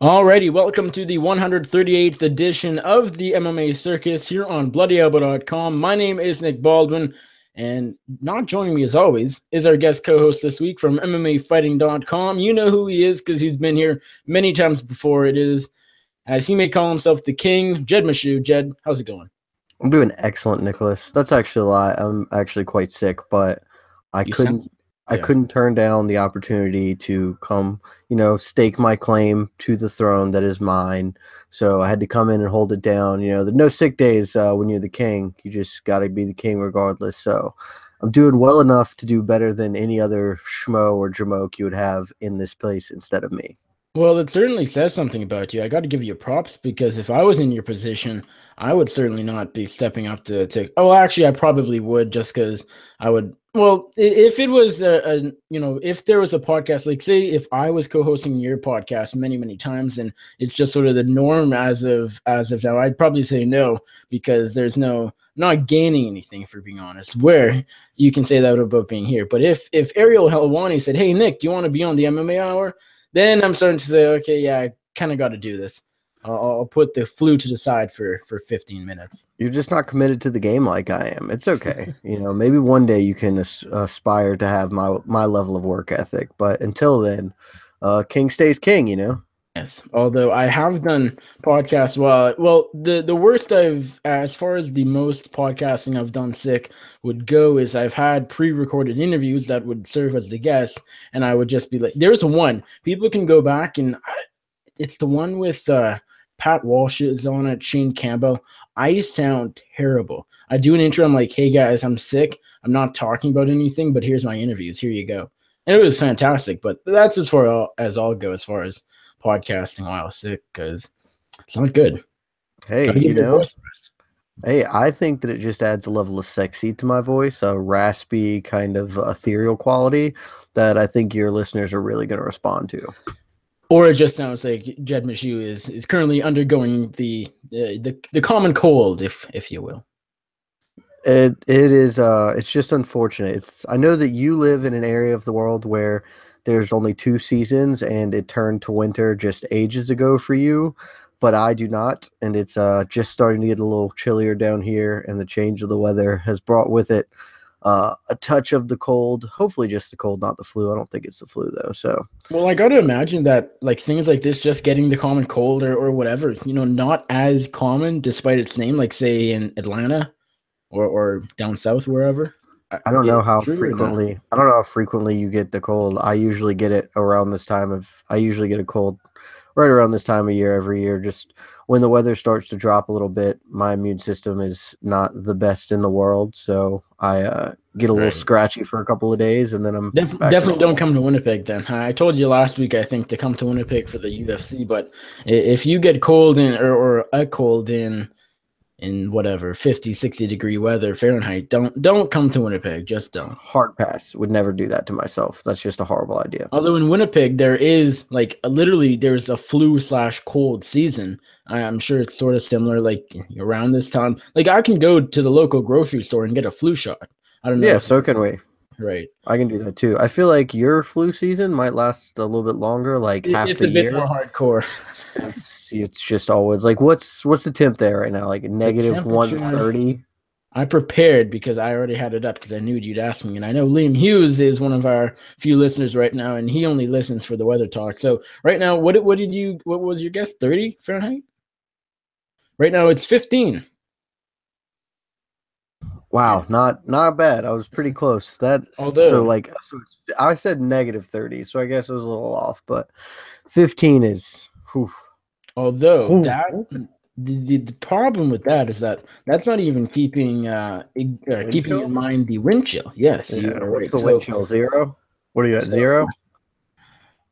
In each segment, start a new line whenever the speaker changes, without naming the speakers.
Alrighty, welcome to the 138th edition of the MMA Circus here on BloodyElbow.com. My name is Nick Baldwin, and not joining me as always is our guest co-host this week from MMAfighting.com. You know who he is because he's been here many times before. It is, as he may call himself, the King, Jed Meshew. Jed, how's it going?
I'm doing excellent, Nicholas. That's actually a lie. I'm actually quite sick, but I
You
couldn't
sound-
I
yeah.
couldn't turn down the opportunity to come, stake my claim to the throne that is mine. So I had to come in and hold it down. There are no sick days when you're the king. You just got to be the king regardless. So I'm doing well enough to do better than any other schmo or jamoke you would have in this place instead of me.
Well, it certainly says something about you. I got to give you props because if I was in your position, I would certainly not be stepping up to. Oh, actually, I probably would just because I would. Well, if it was if there was a podcast, like say if I was co-hosting your podcast many times, and it's just sort of the norm as of now, I'd probably say no because there's not gaining anything for being honest. Where you can say that about being here, but if Ariel Helwani said, "Hey Nick, do you want to be on the MMA Hour?" Then I'm starting to say, okay, yeah, I kind of got to do this. I'll put the flu to the side for 15 minutes.
You're just not committed to the game like I am. It's okay. Maybe one day you can aspire to have my level of work ethic, but until then, king stays king.
Yes, although I have done podcasts. Well, the worst as far as the most podcasting I've done sick would go is I've had pre-recorded interviews that would serve as the guest, and I would just be like, "There's one people can go back and it's the one with Pat Walsh is on it, Shane Campbell. I sound terrible. I do an intro. I'm like, hey guys, I'm sick. I'm not talking about anything, but here's my interviews. Here you go. And it was fantastic. But that's as far as I'll go as far as podcasting while I was sick because it's not good.
Hey,
Gotta give your voice a rest.
hey, I think that it just adds a level of sexy to my voice, a raspy kind of ethereal quality that I think your listeners are really going to respond to.
Or it just sounds like Jed Meshew is currently undergoing the common cold, if you will.
It is it's just unfortunate. I know that you live in an area of the world where there's only 2 seasons and it turned to winter just ages ago for you, but I do not, and it's just starting to get a little chillier down here, and the change of the weather has brought with it a touch of the cold. Hopefully just the cold, not the flu. I don't think it's the flu though. So
Well, I got to imagine that like things like this, just getting the common cold or whatever, not as common despite its name, like say in Atlanta or down south, wherever.
I don't know how
True or not?
frequently you get the cold. I usually get it around this time of I usually get a cold right around this time of year every year. Just when the weather starts to drop a little bit, my immune system is not the best in the world, so I get a little
Right.
scratchy for a couple of days, and then I'm back to
Definitely don't
normal.
come to Winnipeg then. I told you last week, I think, to come to Winnipeg for the UFC, but if you get cold or a cold in whatever 50, 60-degree weather Fahrenheit, don't come to Winnipeg. Just don't.
Hard pass. Would never do that to myself. That's just a horrible idea.
Although in Winnipeg there is like literally there's a flu/cold season. I'm sure it's sort of similar like around this time. Like I can go to the local grocery store and get a flu shot. I don't know.
Yeah, so can we.
Right.
I can do that too. I feel like your flu season might last a little bit longer, like half
It's
the
a bit more
year.
hardcore.
It's just always like what's the temp there right now? Like
The
negative
temperature
130.
I prepared because I already had it up because I knew you'd ask me. And I know Liam Hughes is one of our few listeners right now, and he only listens for the weather talk. So right now, what was your guess? 30 Fahrenheit? Right now it's 15.
Wow, not bad. I was pretty close.
Although
I said negative 30, so I guess it was a little off, but 15 is whew,
although
whew.
that the problem with that is that that's not even keeping
Wind
keeping
chill?
in mind the wind chill. Yes, you
Yeah,
are
what's
right.
the wind chill? 0? What are you at?
So
0?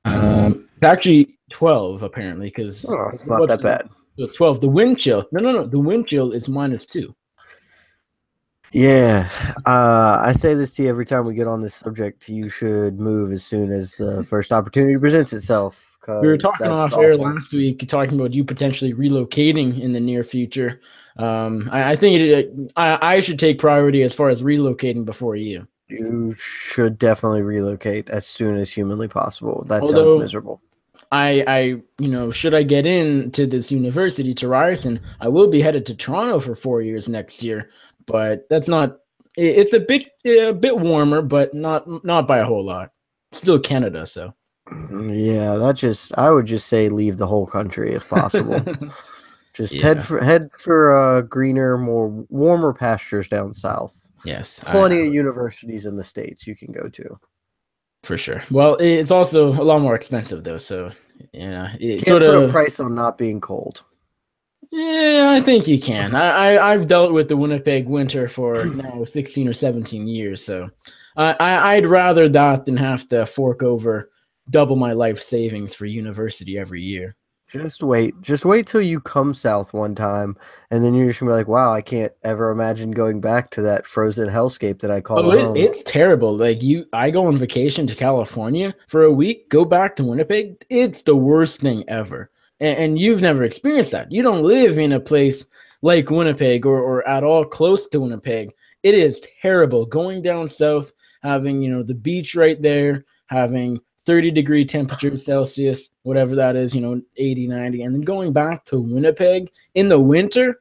it's actually 12 apparently because
Oh, it's not that bad.
it's 12. The wind chill. No. The wind chill is -2.
Yeah, I say this to you every time we get on this subject. You should move as soon as the first opportunity presents itself,
We were
because
talking
that's
off air
awful.
last week, talking about you potentially relocating in the near future. I think I should take priority as far as relocating before you.
You should definitely relocate as soon as humanly possible. That sounds
Although
miserable.
should I get into this university to Ryerson, I will be headed to Toronto for 4 years next year. But that's not. It's a bit warmer, but not by a whole lot. It's still Canada, so.
Yeah, I would just say leave the whole country if possible. Just
Yeah.
head for greener, more warmer pastures down south.
Yes.
Plenty of universities in the States you can go to.
For sure. Well, it's also a lot more expensive though, so yeah, it
Can't
sort
put a
of.
price on not being cold.
Yeah, I think you can. I've dealt with the Winnipeg winter for now 16 or 17 years, so I'd rather that than have to fork over double my life savings for university every year.
Just wait till you come south one time, and then you're just gonna be like, "Wow, I can't ever imagine going back to that frozen hellscape that I call home."
It's terrible. Like I go on vacation to California for a week, go back to Winnipeg. It's the worst thing ever. And you've never experienced that. You don't live in a place like Winnipeg or at all close to Winnipeg. It is terrible going down south, having, the beach right there, having 30-degree temperatures Celsius, whatever that is, 80, 90, and then going back to Winnipeg in the winter,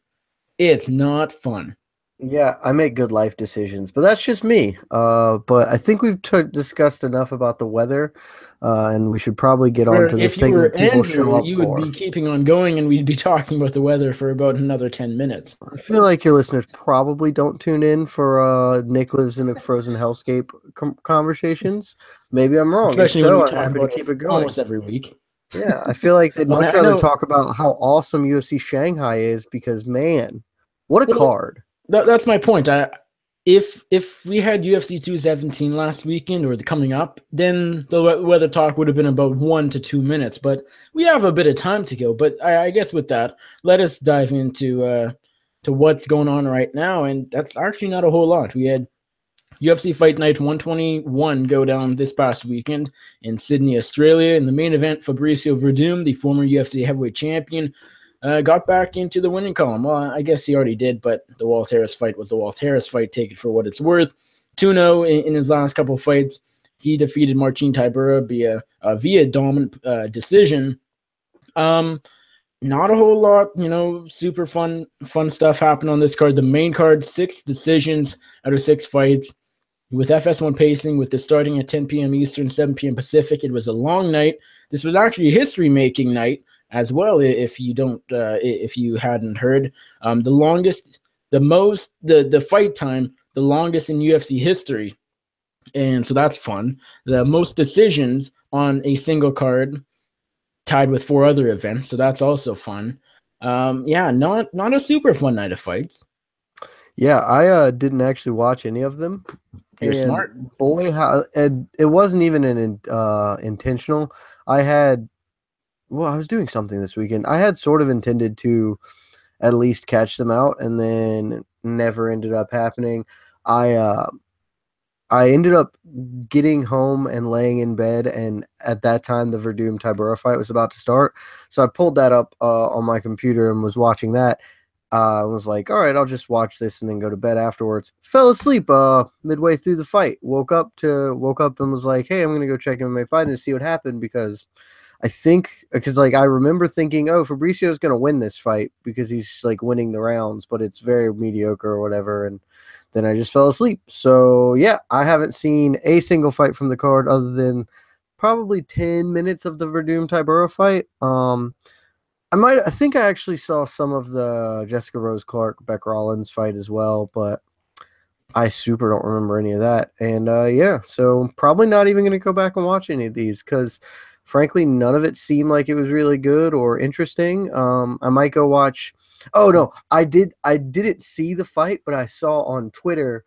it's not fun.
Yeah, I make good life decisions, but that's just me. But I think we've discussed enough about the weather, and we should probably get on to the
If you
thing
were
that people show
Andrew,
up
you
for.
would be keeping on going, and we'd be talking about the weather for about another 10 minutes.
I feel like your listeners probably don't tune in for Nick lives in a frozen hellscape conversations. Maybe I'm wrong.
Especially
If
when we
so, I'm
talk
happy to
about
keep
it
it going.
almost every week.
Yeah, I feel like they'd
Well,
much
I
rather
know.
talk about how awesome UFC Shanghai is because, man, what a
Well,
card.
that's my point. If we had UFC 217 last weekend or the coming up, then the weather talk would have been about 1 to 2 minutes. But we have a bit of time to go. But I guess with that, let us dive into to what's going on right now, and that's actually not a whole lot. We had UFC Fight Night 121 go down this past weekend in Sydney, Australia. In the main event, Fabricio Verdum, the former UFC heavyweight champion, got back into the winning column. Well, I guess he already did, but the Walt Harris fight was the Walt Harris fight. Take it for what it's worth. 2-0 in his last couple of fights. He defeated Marcin Tybura via dominant decision. Not a whole lot, super fun stuff happened on this card. The main card, 6 decisions out of 6 fights. With FS1 pacing, with the starting at 10 p.m. Eastern, 7 p.m. Pacific, it was a long night. This was actually a history-making night as well. If you hadn't heard, the fight time, the longest in UFC history, and so that's fun. The most decisions on a single card, tied with 4 other events, so that's also fun. Not a super fun night of fights.
Yeah, I didn't actually watch any of them.
You're smart.
Boy, and it wasn't even an intentional. I was doing something this weekend. I had sort of intended to at least catch them out, and then never ended up happening. I ended up getting home and laying in bed, and at that time, the Verdum Tybura fight was about to start. So I pulled that up on my computer and was watching that. I was like, all right, I'll just watch this and then go to bed afterwards. Fell asleep midway through the fight. Woke up and was like, hey, I'm gonna go check MMA fight and see what happened because I remember thinking, oh, Fabricio's gonna win this fight because he's like winning the rounds, but it's very mediocre or whatever, and then I just fell asleep. So yeah, I haven't seen a single fight from the card other than probably 10 minutes of the Verdum Tybura fight. I think I actually saw some of the Jessica Rose Clark Beck Rollins fight as well, but I super don't remember any of that. And so probably not even going to go back and watch any of these because frankly, none of it seemed like it was really good or interesting. I might go watch. Oh no, I didn't see the fight, but I saw on Twitter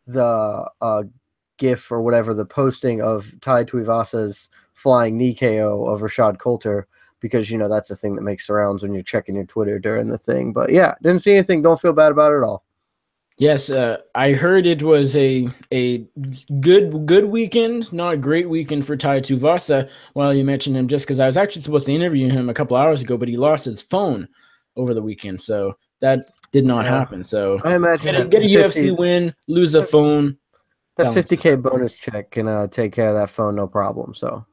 the GIF or whatever, the posting of Tai Tuivasa's flying knee KO of Rashad Coulter. Because, that's the thing that makes the rounds when you're checking your Twitter during the thing. But, yeah, didn't see anything. Don't feel bad about it at all.
Yes, I heard it was a good weekend, not a great weekend for Tai Tuivasa. Well, you mentioned him just because I was actually supposed to interview him a couple hours ago, but he lost his phone over the weekend, so that did not happen. So
I imagine
get a UFC win, lose a phone.
That $50K bonus check can take care of that phone, no problem. So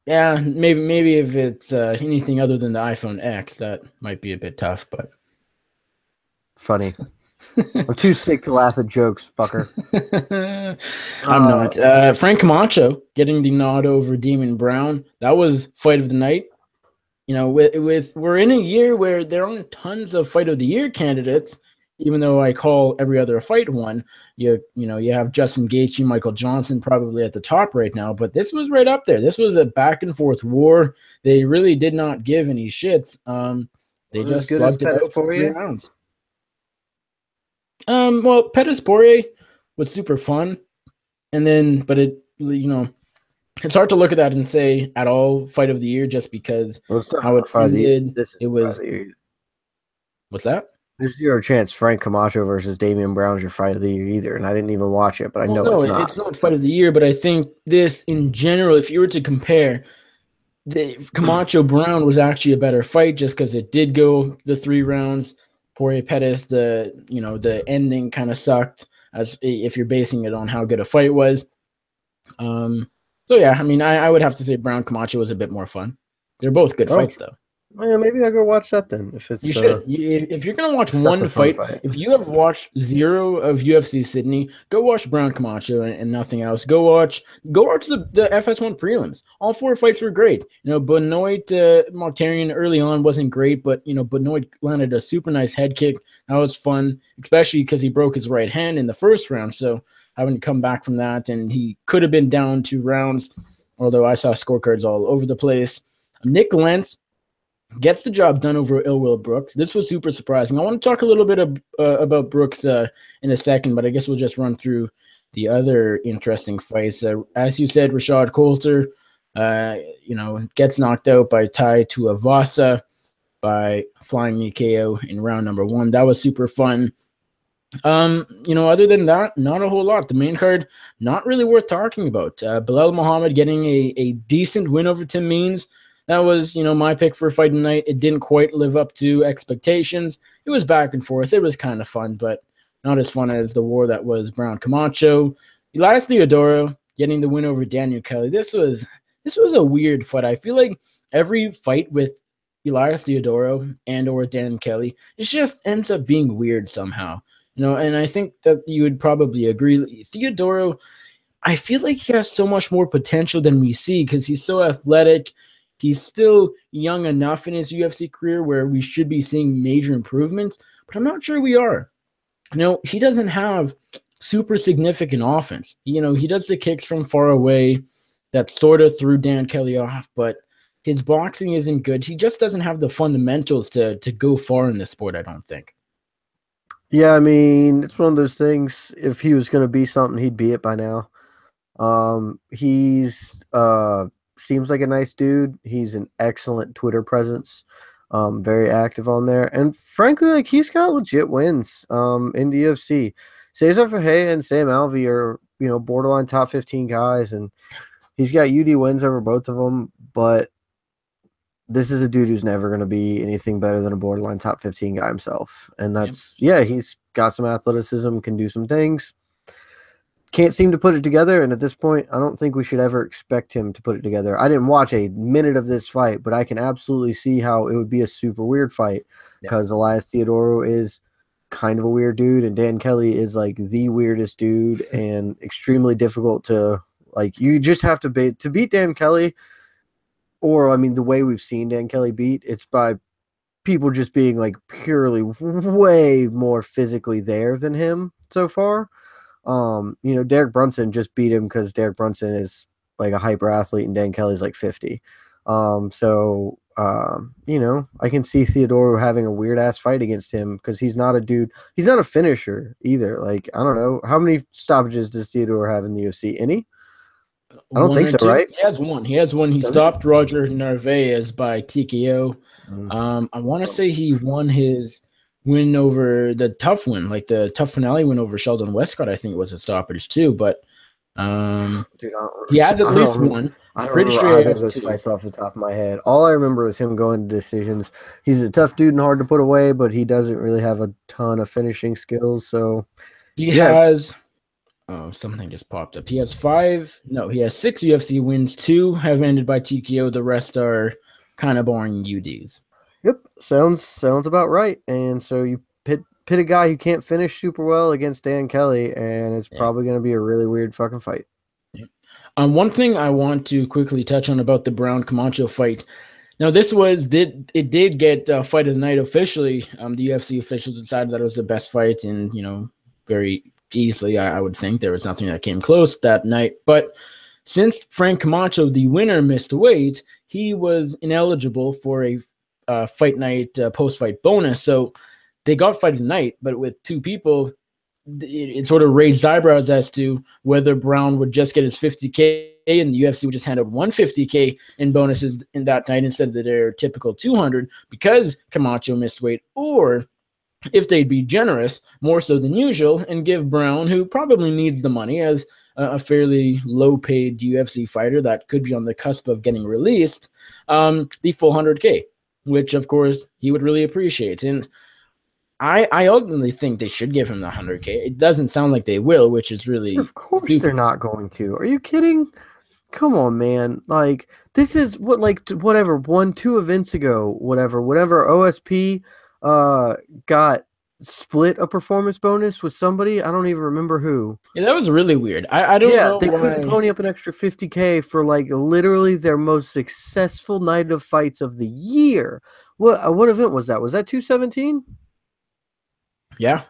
Yeah, maybe if it's anything other than the iPhone X, that might be a bit tough. But
Funny. I'm too sick to laugh at jokes, fucker.
I'm
Uh,
not. Frank Camacho getting the nod over Damon Brown. That was fight of the night. You know, with we're in a year where there aren't tons of fight of the year candidates. Even though I call every other fight one, you have Justin Gaethje, Michael Johnson probably at the top right now, but this was right up there. This was a back and forth war. They really did not give any shits. They
was it as
just
good as
slugged it
Pettis
out for 3
Poirier?
rounds. Well, Pettis Poirier was super fun, and then but it's hard to look at that and say at all fight of the year just because
Well, it's
how
not
it
fight of the year.
ended.
This is
It
fight of
was
the year.
what's that?
There's zero chance Frank Camacho versus Damian Brown is your fight of the year either, and I didn't even watch it, but I
Well,
know
no,
it's
it's
not.
not fight of the year, but I think this in general, if you were to compare, the Camacho Brown was actually a better fight just because it did go the 3 rounds. Poirier Pettis, the ending kind of sucked as if you're basing it on how good a fight was. Um, so yeah, I mean, I would have to say Brown Camacho was a bit more fun. They're both good
Oh,
fights though.
yeah, maybe I'll go watch that then. If
You
it's
should. If you're gonna watch
if that's a
one
fun
fight,
fight.
if you have watched zero of UFC Sydney, go watch Brown Camacho and nothing else. Go watch the FS1 prelims. All 4 fights were great. Benoit Mokhtarian early on wasn't great, but Benoit landed a super nice head kick. That was fun, especially because he broke his right hand in the first round. So having come back from that, and he could have been down 2 rounds, although I saw scorecards all over the place. Nick Lentz gets the job done over Will Brooks. This was super surprising. I want to talk a little bit about Brooks in a second, but I guess we'll just run through the other interesting fights. As you said, Rashad Coulter, gets knocked out by Tai Tuivasa by flying knee KO in round number 1. That was super fun. Other than that, not a whole lot. The main card, not really worth talking about. Belal Muhammad getting a decent win over Tim Means. That was, my pick for fight night. It didn't quite live up to expectations. It was back and forth. It was kind of fun, but not as fun as the war that was Brown Camacho. Elias Theodorou getting the win over Daniel Kelly. This was a weird fight. I feel like every fight with Elias Theodorou and or Dan Kelly, it just ends up being weird somehow. And I think that you would probably agree. Theodorou, I feel like he has so much more potential than we see because he's so athletic. He's still young enough in his UFC career where we should be seeing major improvements, but I'm not sure we are. He doesn't have super significant offense. He does the kicks from far away that sort of threw Dan Kelly off, but his boxing isn't good. He just doesn't have the fundamentals to go far in this sport, I don't think.
Yeah, I mean, it's one of those things. If he was going to be something, he'd be it by now. He's seems like a nice dude. He's an excellent Twitter presence. Very active on there, and frankly, like he's got legit wins. In the UFC, Cesar Ferreira and Sam Alvey are borderline top 15 guys, and he's got UD wins over both of them. But this is a dude who's never going to be anything better than a borderline top 15 guy himself. And that's, he's got some athleticism, can do some things. Can't seem to put it together. And at this point, I don't think we should ever expect him to put it together. I didn't watch a minute of this fight, but I can absolutely see how it would be a super weird fight because Elias Theodorou is kind of a weird dude. And Dan Kelly is like the weirdest dude and extremely difficult to you just have to beat Dan Kelly. Or, I mean, the way we've seen Dan Kelly beat, it's by people just being, like, purely way more physically there than him so far. Derek Brunson just beat him because Derek Brunson is, like, a hyper athlete and Dan Kelly's, like, 50. I can see Theodorou having a weird-ass fight against him because he's not a dude. He's not a finisher either. Like, I don't know. How many stoppages does Theodorou have in the UFC? Any? I don't think so, right?
He has one. He stopped Roger Narvaez by TKO. I want to say he won his win over the tough win, like the tough finale win over Sheldon Westcott. I think it was a stoppage too, but
Dude,
he has at least one.
I don't remember either of those fights off the top of my head. All I remember is him going to decisions. He's a tough dude and hard to put away, but he doesn't really have a ton of finishing skills. So
he has Oh, something just popped up. He has five. No, he has six UFC wins. Two have ended by TKO. The rest are kind of boring UDs.
Yep, sounds about right. And so you pit a guy who can't finish super well against Dan Kelly, and it's
Yeah.
probably going to be a really weird fucking fight.
Yeah. One thing I want to quickly touch on about the Brown Camacho fight. Now, this was did get fight of the night officially. The UFC officials decided that it was the best fight, and very easily, I would think there was nothing that came close that night. But since Frank Camacho, the winner, missed weight, he was ineligible for a fight night post fight bonus. So they got fight of the night, but with two people, it sort of raised eyebrows as to whether Brown would just get his 50K and the UFC would just hand out 150K in bonuses in that night instead of their typical 200 because Camacho missed weight, or if they'd be generous, more so than usual, and give Brown, who probably needs the money as a fairly low-paid UFC fighter that could be on the cusp of getting released, the full 100K, which, of course, he would really appreciate. And I ultimately think they should give him the 100K. It doesn't sound like they will, which is really
Of course
stupid.
they're not going to. Are you kidding? Come on, man. Like, this is what, like, whatever, 2 events ago, whatever, OSP got split a performance bonus with somebody. I don't even remember who.
Yeah, that was really weird. I don't know
they
why.
couldn't pony up an extra 50K for, like, literally their most successful night of fights of the year. What event was that? Was that 217?
Yeah.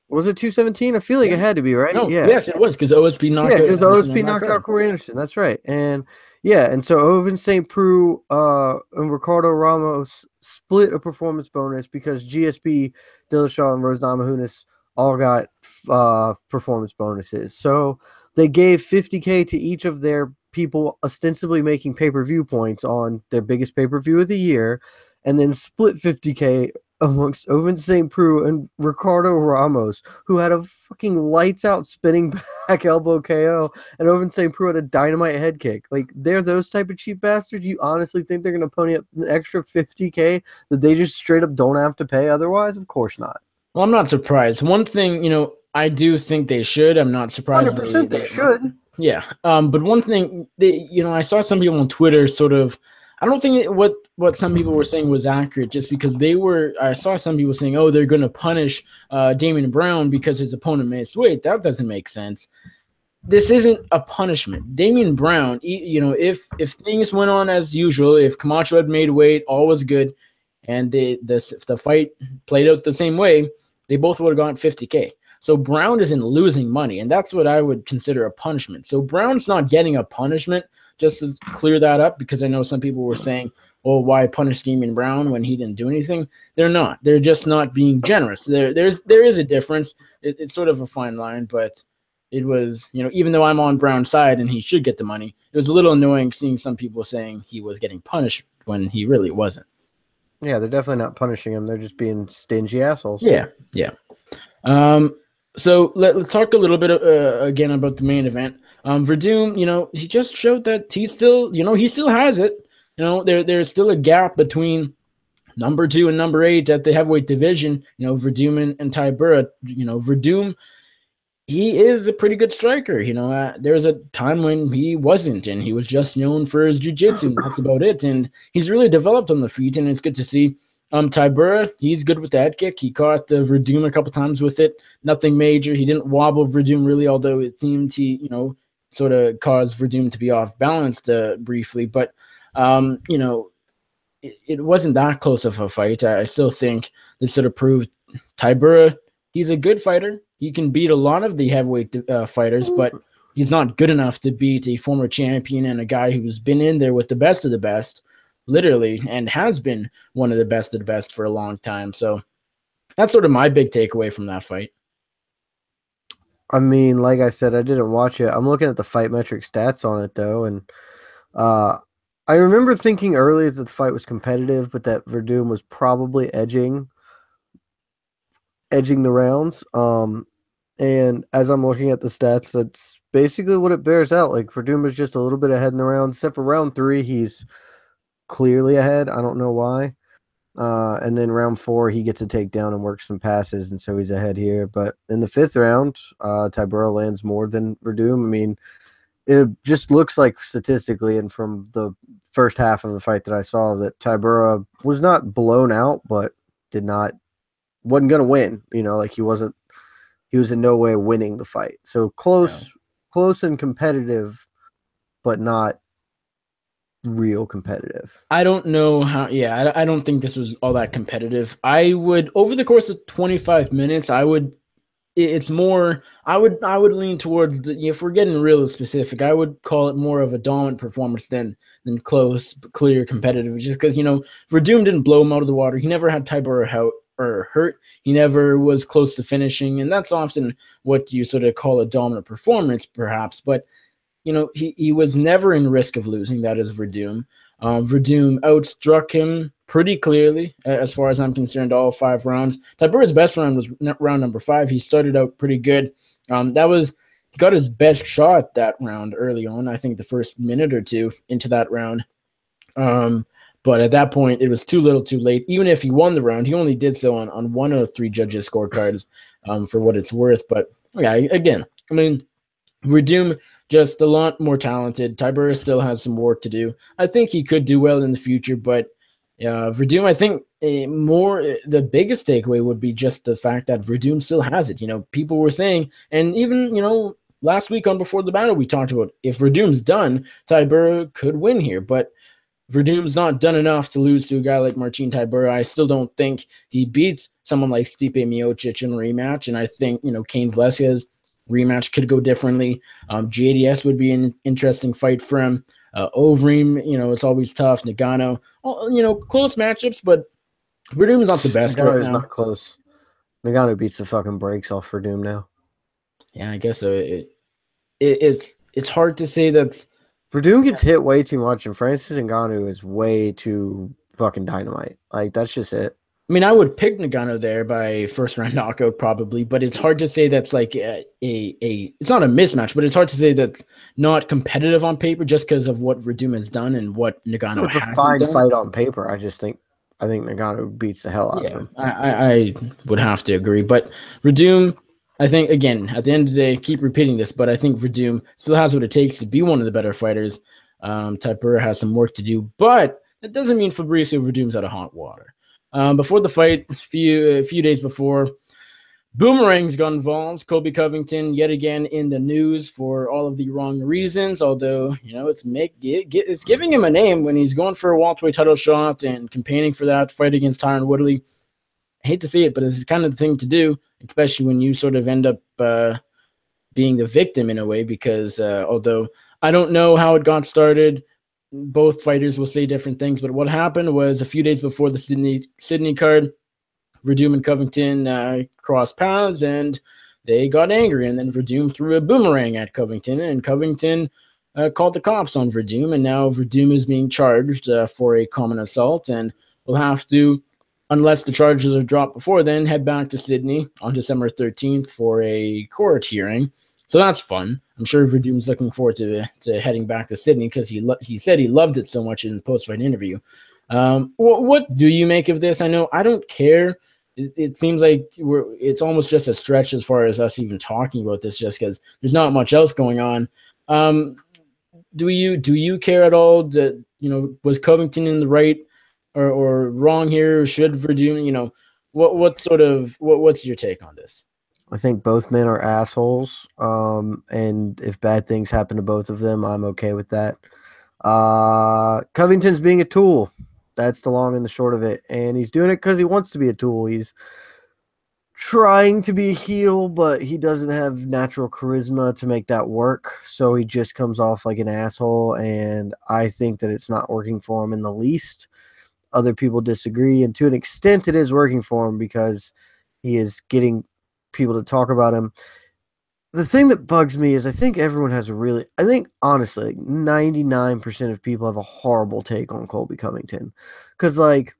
Was it 217? I feel like it had to be, right?
No,
Yeah.
yes, it was because OSP knocked out.
Because OSP knocked out Corey Anderson. That's right. And and so Ovince St. Preux and Ricardo Ramos split a performance bonus because GSP, Dillashaw, and Rose Namajunas all got performance bonuses. So they gave 50K to each of their people ostensibly making pay-per-view points on their biggest pay-per-view of the year, and then split 50K amongst Ovince St. Preux and Ricardo Ramos, who had a fucking lights out spinning back elbow KO, and Ovince St. Preux had a dynamite head kick. Like, they're those type of cheap bastards. You honestly think they're going to pony up an extra 50K that they just straight up don't have to pay otherwise? Of course not.
Well, I'm not surprised. One thing, I do think they should. I'm not surprised.
100% they should.
Yeah. But one thing, I saw some people on Twitter sort of. I don't think what some people were saying was accurate, just because I saw some people saying, oh, they're going to punish Damian Brown because his opponent missed weight. That doesn't make sense. This isn't a punishment. Damian Brown, if things went on as usual, if Camacho had made weight, all was good, and if the fight played out the same way, they both would have gotten 50K. So Brown isn't losing money, and that's what I would consider a punishment. So Brown's not getting a punishment, just to clear that up, because I know some people were saying, well, why punish Damian Brown when he didn't do anything? They're not. They're just not being generous. There is a difference. It's sort of a fine line, but it was, even though I'm on Brown's side and he should get the money, it was a little annoying seeing some people saying he was getting punished when he really wasn't.
Yeah, they're definitely not punishing him. They're just being stingy assholes.
Yeah. So let's talk a little bit again about the main event. Verdum, he just showed that he still has it. There's still a gap between number 2 and number 8 at the heavyweight division. Verdum and Tybura. Verdum, he is a pretty good striker. There was a time when he wasn't, and he was just known for his jiu-jitsu. That's about it. And he's really developed on the feet, and it's good to see. Tybura, he's good with that kick. He caught Verdum a couple times with it. Nothing major. He didn't wobble Verdum really, although it seemed he, sort of caused Verdum to be off balance briefly. But, it wasn't that close of a fight. I still think this sort of proved Tybura, he's a good fighter. He can beat a lot of the heavyweight fighters, but he's not good enough to beat a former champion and a guy who's been in there with the best of the best, literally, and has been one of the best for a long time. So that's sort of my big takeaway from that fight.
I mean, like I said, I didn't watch it. I'm looking at the fight metric stats on it, though, and I remember thinking earlier that the fight was competitive, but that Verdum was probably edging the rounds. And as I'm looking at the stats, that's basically what it bears out. Like, Verdum is just a little bit ahead in the round, except for round 3, he's clearly ahead. I don't know why. And then round 4, he gets a takedown and works some passes, and so he's ahead here. But in the 5th round, Tybura lands more than Verdum. I mean, it just looks like statistically and from the first half of the fight that I saw that Tybura was not blown out, but wasn't going to win. Like he was in no way winning the fight. So close and competitive, but not real competitive.
I don't know how. Yeah, I don't think this was all that competitive. I would, over the course of 25 minutes, it's more. I would lean towards if we're getting real specific, I would call it more of a dominant performance than close, clear, competitive. Just because Verdum didn't blow him out of the water. He never had Tybura out or hurt. He never was close to finishing, and that's often what you sort of call a dominant performance, perhaps. But he was never in risk of losing. That is Verdum. Verdum outstruck him pretty clearly, as far as I'm concerned, all 5 rounds. Tybura's best round was round number 5. He started out pretty good. He got his best shot that round early on. I think the first minute or two into that round. But at that point, it was too little too late. Even if he won the round, he only did so on 1 of 3 judges' scorecards, for what it's worth. But yeah, again, I mean, Verdum just a lot more talented. Tybura still has some work to do. I think he could do well in the future, but Verdum, I think the biggest takeaway would be just the fact that Verdum still has it. People were saying, and even last week on Before the Battle, we talked about if Verdum's done, Tybura could win here, but Verdum's not done enough to lose to a guy like Marcin Tybura. I still don't think he beats someone like Stipe Miocic in a rematch, and I think Cain Velasquez rematch could go differently. JDS would be an interesting fight for him. Overeem, it's always tough. Nagano, close matchups, but Verdum is not the best right now.
Not close. Nagano beats the fucking brakes off Verdum now.
Yeah, I guess so. It's hard to say that
Verdum gets hit way too much, and Francis Ngannou is way too fucking dynamite. Like, that's just it.
I mean, I would pick Nagano there by first round knockout probably, but it's hard to say that's like it's not a mismatch, but it's hard to say that's not competitive on paper just because of what Verdum has done and what Nagano has done.
It's a fine fight on paper. I think Nagano beats the hell out of him.
I would have to agree, but Verdum, I think, again, at the end of the day, keep repeating this, but I think Verdum still has what it takes to be one of the better fighters. Tybura has some work to do, but that doesn't mean Fabricio Verdum's out of hot water. Before the fight, a few days before, Boomerang's got involved. Colby Covington yet again in the news for all of the wrong reasons. Although it's giving him a name when he's going for a welterweight title shot and campaigning for that fight against Tyron Woodley. I hate to see it, but it's kind of the thing to do, especially when you sort of end up being the victim in a way. Because although I don't know how it got started. Both fighters will say different things, but what happened was a few days before the Sydney card, Verdum and Covington crossed paths, and they got angry, and then Verdum threw a boomerang at Covington, and Covington called the cops on Verdum, and now Verdum is being charged for a common assault, and will have to, unless the charges are dropped before then, head back to Sydney on December 13th for a court hearing. So that's fun. I'm sure Verdum's looking forward to heading back to Sydney because he said he loved it so much in the post-fight interview. What do you make of this? I know I don't care. It seems like it's almost just a stretch as far as us even talking about this, just because there's not much else going on. Do you care at all? Was Covington in the right or wrong here? Should Verdum? What's your take on this?
I think both men are assholes, and if bad things happen to both of them, I'm okay with that. Covington's being a tool. That's the long and the short of it, and he's doing it because he wants to be a tool. He's trying to be a heel, but he doesn't have natural charisma to make that work, so he just comes off like an asshole, and I think that it's not working for him in the least. Other people disagree, and to an extent it is working for him because he is getting people to talk about him. The thing that bugs me is I think honestly, like 99% of people have a horrible take on Colby Covington. Because, like,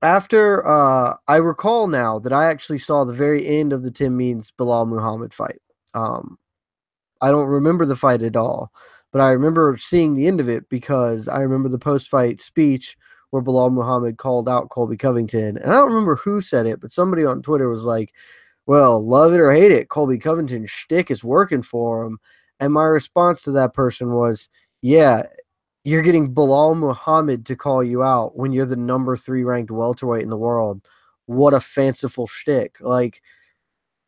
after, I recall now that I actually saw the very end of the Tim Means Bilal Muhammad fight. I don't remember the fight at all, but I remember seeing the end of it because I remember the post-fight speech where Bilal Muhammad called out Colby Covington. And I don't remember who said it, but somebody on Twitter was like, well, love it or hate it, Colby Covington's shtick is working for him. And my response to that person was, yeah, you're getting Bilal Muhammad to call you out when you're the number 3 ranked welterweight in the world. What a fanciful shtick. Like,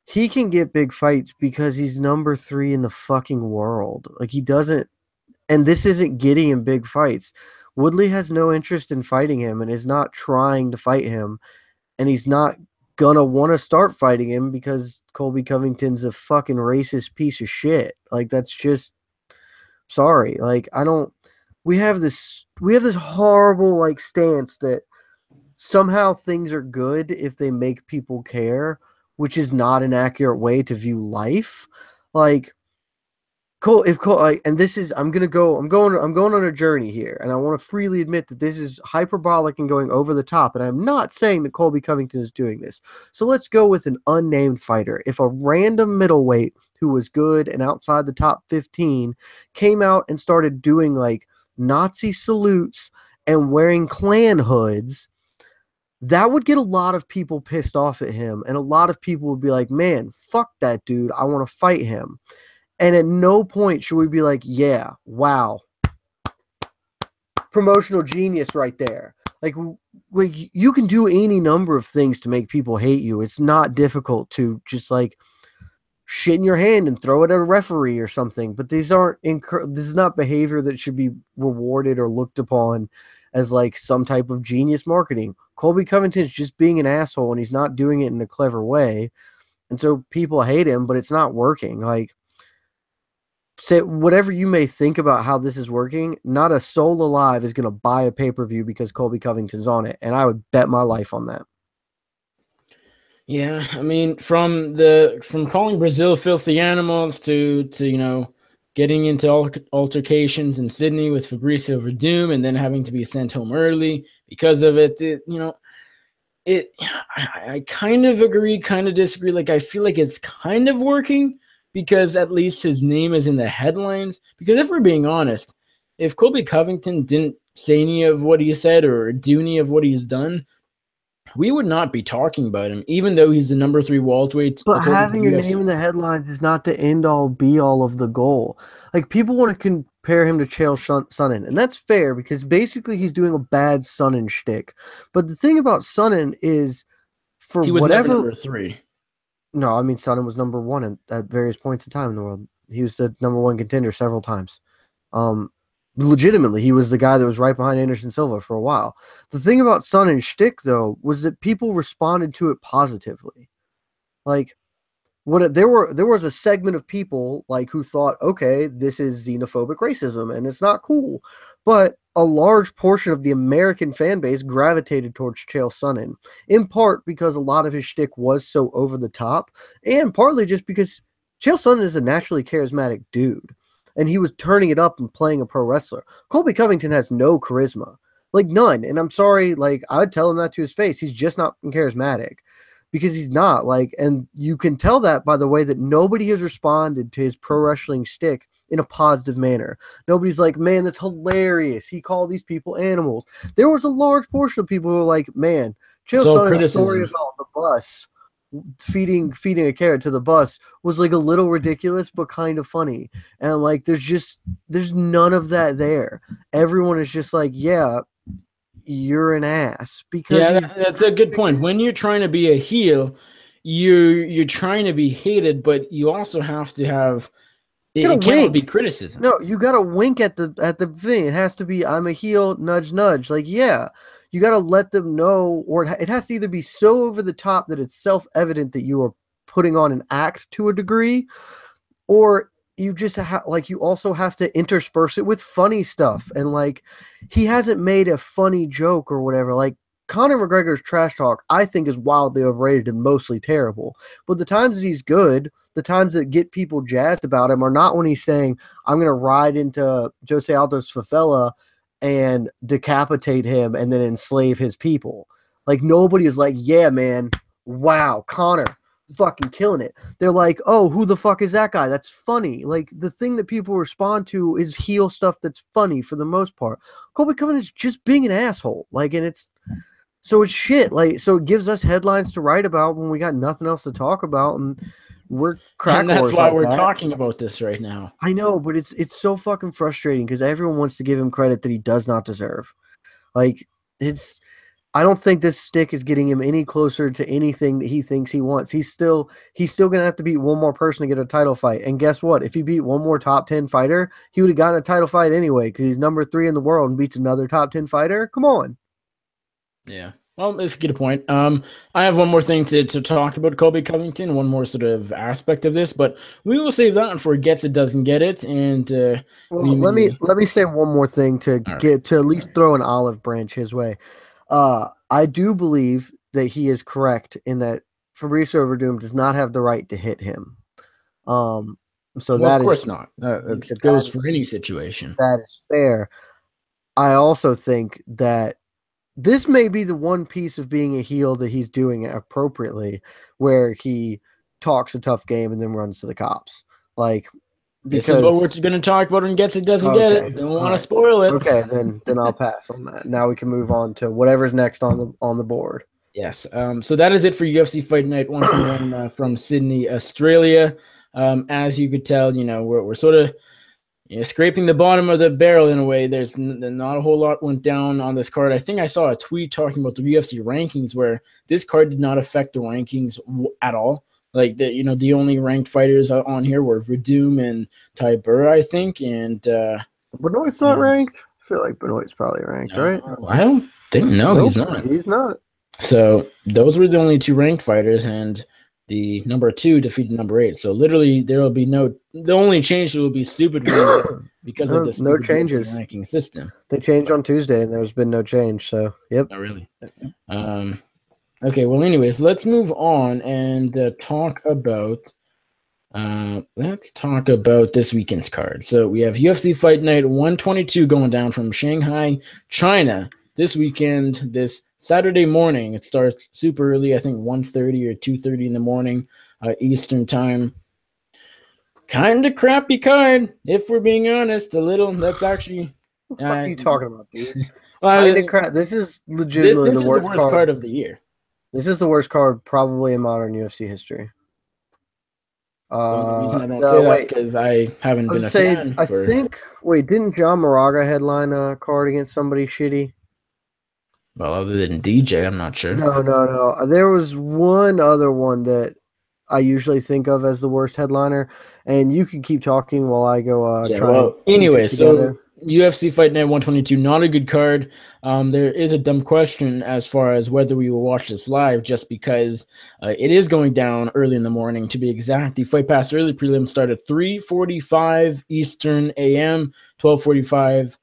he can get big fights because he's number 3 in the fucking world. Like, he doesn't, and this isn't getting him big fights. Woodley has no interest in fighting him and is not trying to fight him. And he's not gonna want to start fighting him because Colby Covington's a fucking racist piece of shit. Like, that's just, sorry. Like, we have this horrible like stance that somehow things are good if they make people care, which is not an accurate way to view life. Like, and this is, I'm going on a journey here, and I want to freely admit that this is hyperbolic and going over the top, and I'm not saying that Colby Covington is doing this. So let's go with an unnamed fighter. If a random middleweight who was good and outside the top 15 came out and started doing like Nazi salutes and wearing Klan hoods, that would get a lot of people pissed off at him, and a lot of people would be like, man, fuck that dude, I want to fight him. And at no point should we be like, yeah, wow, promotional genius right there. Like you can do any number of things to make people hate you. It's not difficult to just like shit in your hand and throw it at a referee or something. But this is not behavior that should be rewarded or looked upon as like some type of genius marketing. Colby Covington is just being an asshole, and he's not doing it in a clever way. And so people hate him, but it's not working. Like, say whatever you may think about how this is working, not a soul alive is going to buy a pay-per-view because Colby Covington's on it, and I would bet my life on that.
Yeah, I mean, from calling Brazil filthy animals to getting into altercations in Sydney with Fabricio Verdum and then having to be sent home early because of it, I kind of agree, kind of disagree. Like, I feel like it's kind of working, because at least his name is in the headlines. Because if we're being honest, if Colby Covington didn't say any of what he said or do any of what he's done, we would not be talking about him, even though he's the number 3 welterweight.
But having your name in the headlines is not the end-all, be-all of the goal. Like, people want to compare him to Chael Sonnen, and that's fair because basically he's doing a bad Sonnen shtick. But the thing about Sonnen is, for
he was
whatever
never number 3.
No, I mean, Sonnen was number 1 at various points in time in the world. He was the number 1 contender several times. Legitimately, he was the guy that was right behind Anderson Silva for a while. The thing about Sonnen's shtick, though, was that people responded to it positively. Like, there was a segment of people like who thought, okay, this is xenophobic racism and it's not cool. But a large portion of the American fan base gravitated towards Chael Sonnen, in part because a lot of his shtick was so over the top, and partly just because Chael Sonnen is a naturally charismatic dude, and he was turning it up and playing a pro wrestler. Colby Covington has no charisma, like none. And I'm sorry, like I would tell him that to his face. He's just not charismatic. Because he's not, like, and you can tell that by the way that nobody has responded to his pro wrestling shtick in a positive manner. Nobody's like, man, that's hilarious. He called these people animals. There was a large portion of people who were like, man, Chael Sonnen's story about the bus feeding a carrot to the bus was like a little ridiculous but kind of funny. And like there's none of that there. Everyone is just like, yeah, you're an ass. Because
that's a good point. When you're trying to be a heel, you're trying to be hated, but you also have to have it cannot be criticism.
No, you gotta wink at the thing. It has to be, I'm a heel, nudge nudge. Like, yeah, you gotta let them know, or it has to either be so over the top that it's self-evident that you are putting on an act to a degree, or you just you also have to intersperse it with funny stuff. And like, he hasn't made a funny joke or whatever. Like, Conor McGregor's trash talk, I think, is wildly overrated and mostly terrible. But the times that he's good, the times that get people jazzed about him, are not when he's saying, I'm going to ride into Jose Aldo's favela and decapitate him and then enslave his people. Like, nobody is like, yeah, man, wow, Conor, fucking killing it. They're like, oh, who the fuck is that guy? That's funny. Like, the thing that people respond to is heel stuff that's funny for the most part. Colby Covington's just being an asshole. Like, and it's shit. Like, so it gives us headlines to write about when we got nothing else to talk about, and we're crack
And that's
whores
why
like
we're
that.
talking about this right now.
I know, but it's so fucking frustrating because everyone wants to give him credit that he does not deserve. Like, I don't think this stick is getting him any closer to anything that he thinks he wants. He's still gonna have to beat one more person to get a title fight. And guess what? If he beat one more top 10 fighter, he would have gotten a title fight anyway because he's number 3 in the world and beats another top 10 fighter. Come on.
Yeah. Well, let's get a point. I have one more thing to talk about Colby Covington, one more sort of aspect of this, but we will save that one for Gets It Doesn't Get It. And
well, let me say one more thing to get to at least throw an olive branch his way. I do believe that he is correct in that Fabrice Overdoom does not have the right to hit him. So
well,
that
of course
is
not. It goes for any situation.
That is fair. I also think that this may be the one piece of being a heel that he's doing appropriately, where he talks a tough game and then runs to the cops. Like,
because this is what we're going to talk about and Gets It Doesn't Get It. Don't want to spoil it.
Okay, then I'll pass on that. Now we can move on to whatever's next on the board.
Yes. So that is it for UFC Fight Night 121 from Sydney, Australia. As you could tell, we're sort of scraping the bottom of the barrel in a way. There's not a whole lot went down on this card. I think I saw a tweet talking about the UFC rankings where this card did not affect the rankings at all. Like, the only ranked fighters on here were Verdum and Tai Burr, I think. And
Benoit's not ranked? I feel like Benoit's probably ranked, right?
I don't think,
nope,
he's not.
He's not.
So those were the only 2 ranked fighters, and the number 2 defeated number 8. So literally there will be the only change will be stupid because of this
no changes
ranking system.
They changed on Tuesday and there's been no change. So, yep.
Oh, really? Okay, well, anyways, let's move on and talk about this weekend's card. So we have UFC Fight Night 122 going down from Shanghai, China this weekend, this Saturday morning. It starts super early, I think 1:30 or 2:30 in the morning, Eastern time. Kind of crappy card, if we're being honest. A little. That's actually.
What the fuck are you talking about, dude? This is legitimately the worst
card of the year.
This is the worst card probably in modern UFC history.
The reason I don't say that because I haven't been a fan.
Didn't John Moraga headline a card against somebody shitty?
Well, other than DJ, I'm not sure.
No. There was one other one that I usually think of as the worst headliner, and you can keep talking while I go
anyway, so UFC Fight Night 122, not a good card. There is a dumb question as far as whether we will watch this live, just because it is going down early in the morning. To be exact, the Fight Pass early prelims start at 3:45 Eastern AM, 12:45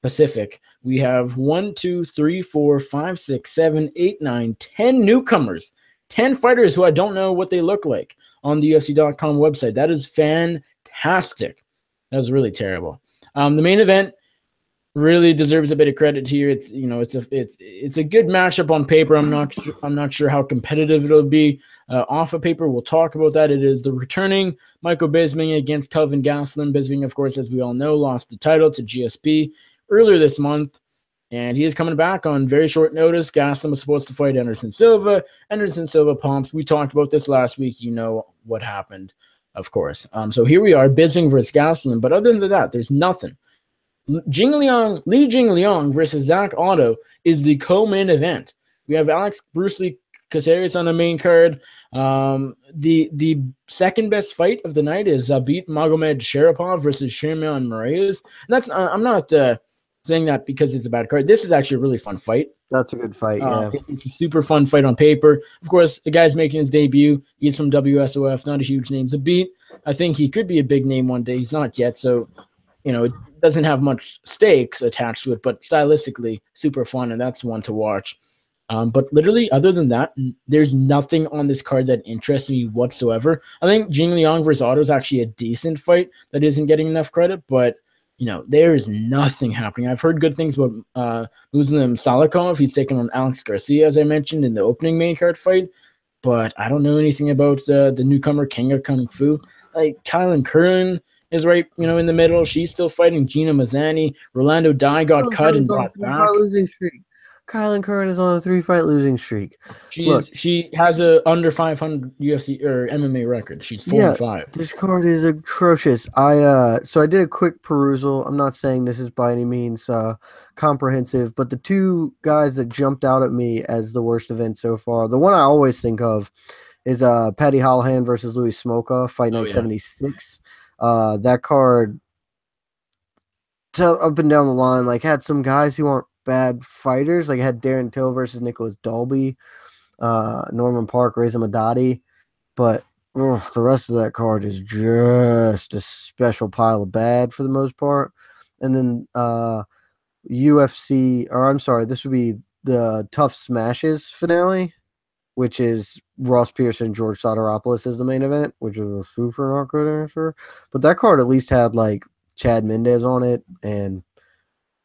Pacific. We have 1, 2, 3, 4, 5, 6, 7, 8, 9, 10 newcomers, 10 fighters who I don't know what they look like on the UFC.com website. That is fantastic. That was really terrible. The main event really deserves a bit of credit here. It's a good matchup on paper. I'm not sure how competitive it'll be off of paper. We'll talk about that. It is the returning Michael Bisping against Kelvin Gastelum. Bisping, of course, as we all know, lost the title to GSP earlier this month, and he is coming back on very short notice. Gastelum was supposed to fight Anderson Silva. Anderson Silva pumped. We talked about this last week. You know what happened, of course. So here we are, Bisping versus Gastelum. But other than that, there's nothing. Li Jingliang versus Zach Otto is the co-main event. We have Bruce Lee Caceres on the main card. The second best fight of the night is Zabit Magomed Sharapov versus Shimon Moraes. And that's I'm not saying that because it's a bad card. This is actually a really fun fight.
That's a good fight, yeah.
It's a super fun fight on paper. Of course, the guy's making his debut. He's from WSOF, not a huge name. Zabit, I think he could be a big name one day. He's not yet, so it doesn't have much stakes attached to it, but stylistically super fun, and that's one to watch. But literally, other than that, there's nothing on this card that interests me whatsoever. I think Jingliang versus Otto is actually a decent fight that isn't getting enough credit, but there is nothing happening. I've heard good things about Muslim Salikov. He's taken on Alex Garcia, as I mentioned in the opening main card fight. but I don't know anything about the newcomer King of Kung Fu. Like Kylan Curran is right, in the middle. She's still fighting Gina Mazzani. Rolando Dai got
Kylan
cut and
Curran's on a
brought
three-fight
back.
losing streak. Kylan Curran is on a 3-fight losing streak. Look,
She has a under 500 UFC or MMA record. She's 4-5.
this card is atrocious. So I did a quick perusal. I'm not saying this is by any means comprehensive, but the two guys that jumped out at me as the worst event so far, the one I always think of is Paddy Holohan versus Louis Smolka, Fight Night 76. That card, up and down the line, like had some guys who aren't bad fighters. Like had Darren Till versus Nicholas Dalby, Norman Park, Reza Madadi, but the rest of that card is just a special pile of bad for the most part. And then UFC, or I'm sorry, this would be the Tough Smashes finale, which is Ross Pearson, George Soteropoulos as the main event, which is a super not good answer. But that card at least had like Chad Mendez on it and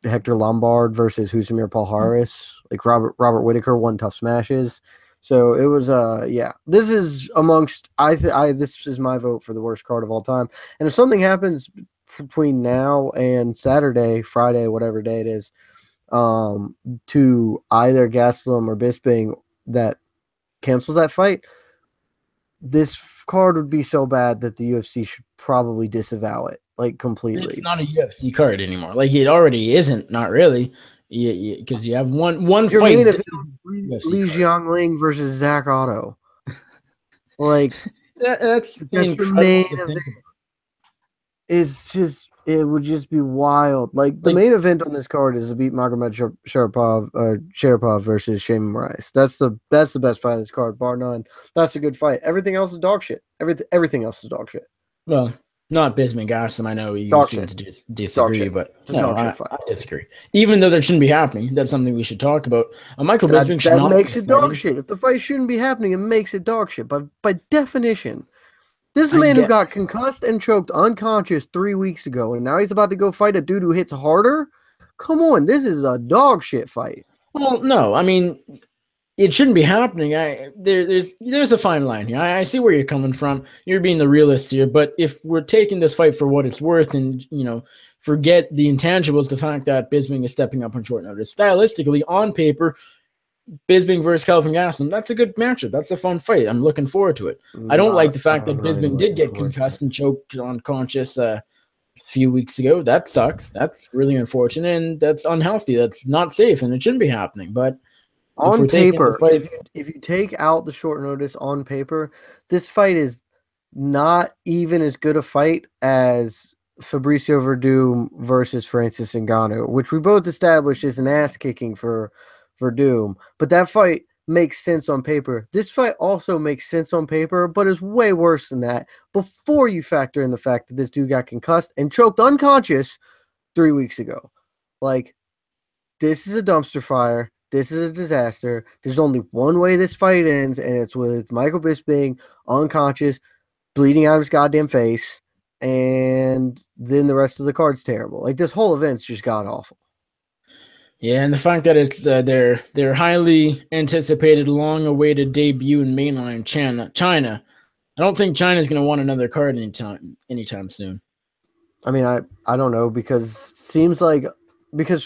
Hector Lombard versus Husamir Palhares. Like Robert Whitaker won Tough Smashes. So it was this is amongst this is my vote for the worst card of all time. And if something happens between now and Saturday, Friday, whatever day it is, to either Gastelum or Bisping that cancels that fight, this card would be so bad that the UFC should probably disavow it, like completely.
It's not a UFC card anymore. Like it already isn't. Not really. Because you have one
Your
fight.
main event, Li Jiangling versus Zach Otto. Like
that's
your main event. It's just, it would just be wild. Like the main event on this card is Zabit Magomed Sharipov versus Shayman Rice. That's the best fight on this card, bar none. That's a good fight. Everything else is dog shit. Everything else is dog shit.
Well, not Bisping Gastelum. I know you seem to disagree, but no, I disagree. Even though that shouldn't be happening, that's something we should talk about. Michael Bisping should not.
That makes it dog shit. If the fight shouldn't be happening, it makes it dog shit. But by definition, this is a man who got concussed and choked unconscious 3 weeks ago, and now he's about to go fight a dude who hits harder. Come on, this is a dog shit fight.
Well, no, I mean, it shouldn't be happening. There's a fine line here. I see where you're coming from. You're being the realist here, but if we're taking this fight for what it's worth, and forget the intangibles, the fact that Bisping is stepping up on short notice, stylistically on paper, Bisping versus Kelvin Gastelum, that's a good matchup. That's a fun fight. I'm looking forward to it. I don't like the fact that Bisping did get concussed and choked unconscious a few weeks ago. That sucks. That's really unfortunate, and that's unhealthy. That's not safe, and it shouldn't be happening. But
on paper, if you take out the short notice on paper, this fight is not even as good a fight as Fabricio Verdum versus Francis Ngannou, which we both established is an ass kicking for Verdum. But that fight makes sense on paper. This fight also makes sense on paper, but is way worse than that before you factor in the fact that this dude got concussed and choked unconscious 3 weeks ago. Like, this is a dumpster fire. This is a disaster. There's only one way this fight ends, and it's with Michael Bisping unconscious, bleeding out of his goddamn face, and then the rest of the card's terrible. Like, this whole event's just god-awful.
Yeah, and the fact that it's their highly anticipated, long-awaited debut in mainland China. I don't think China's going to want another card anytime soon.
I mean, I don't know, because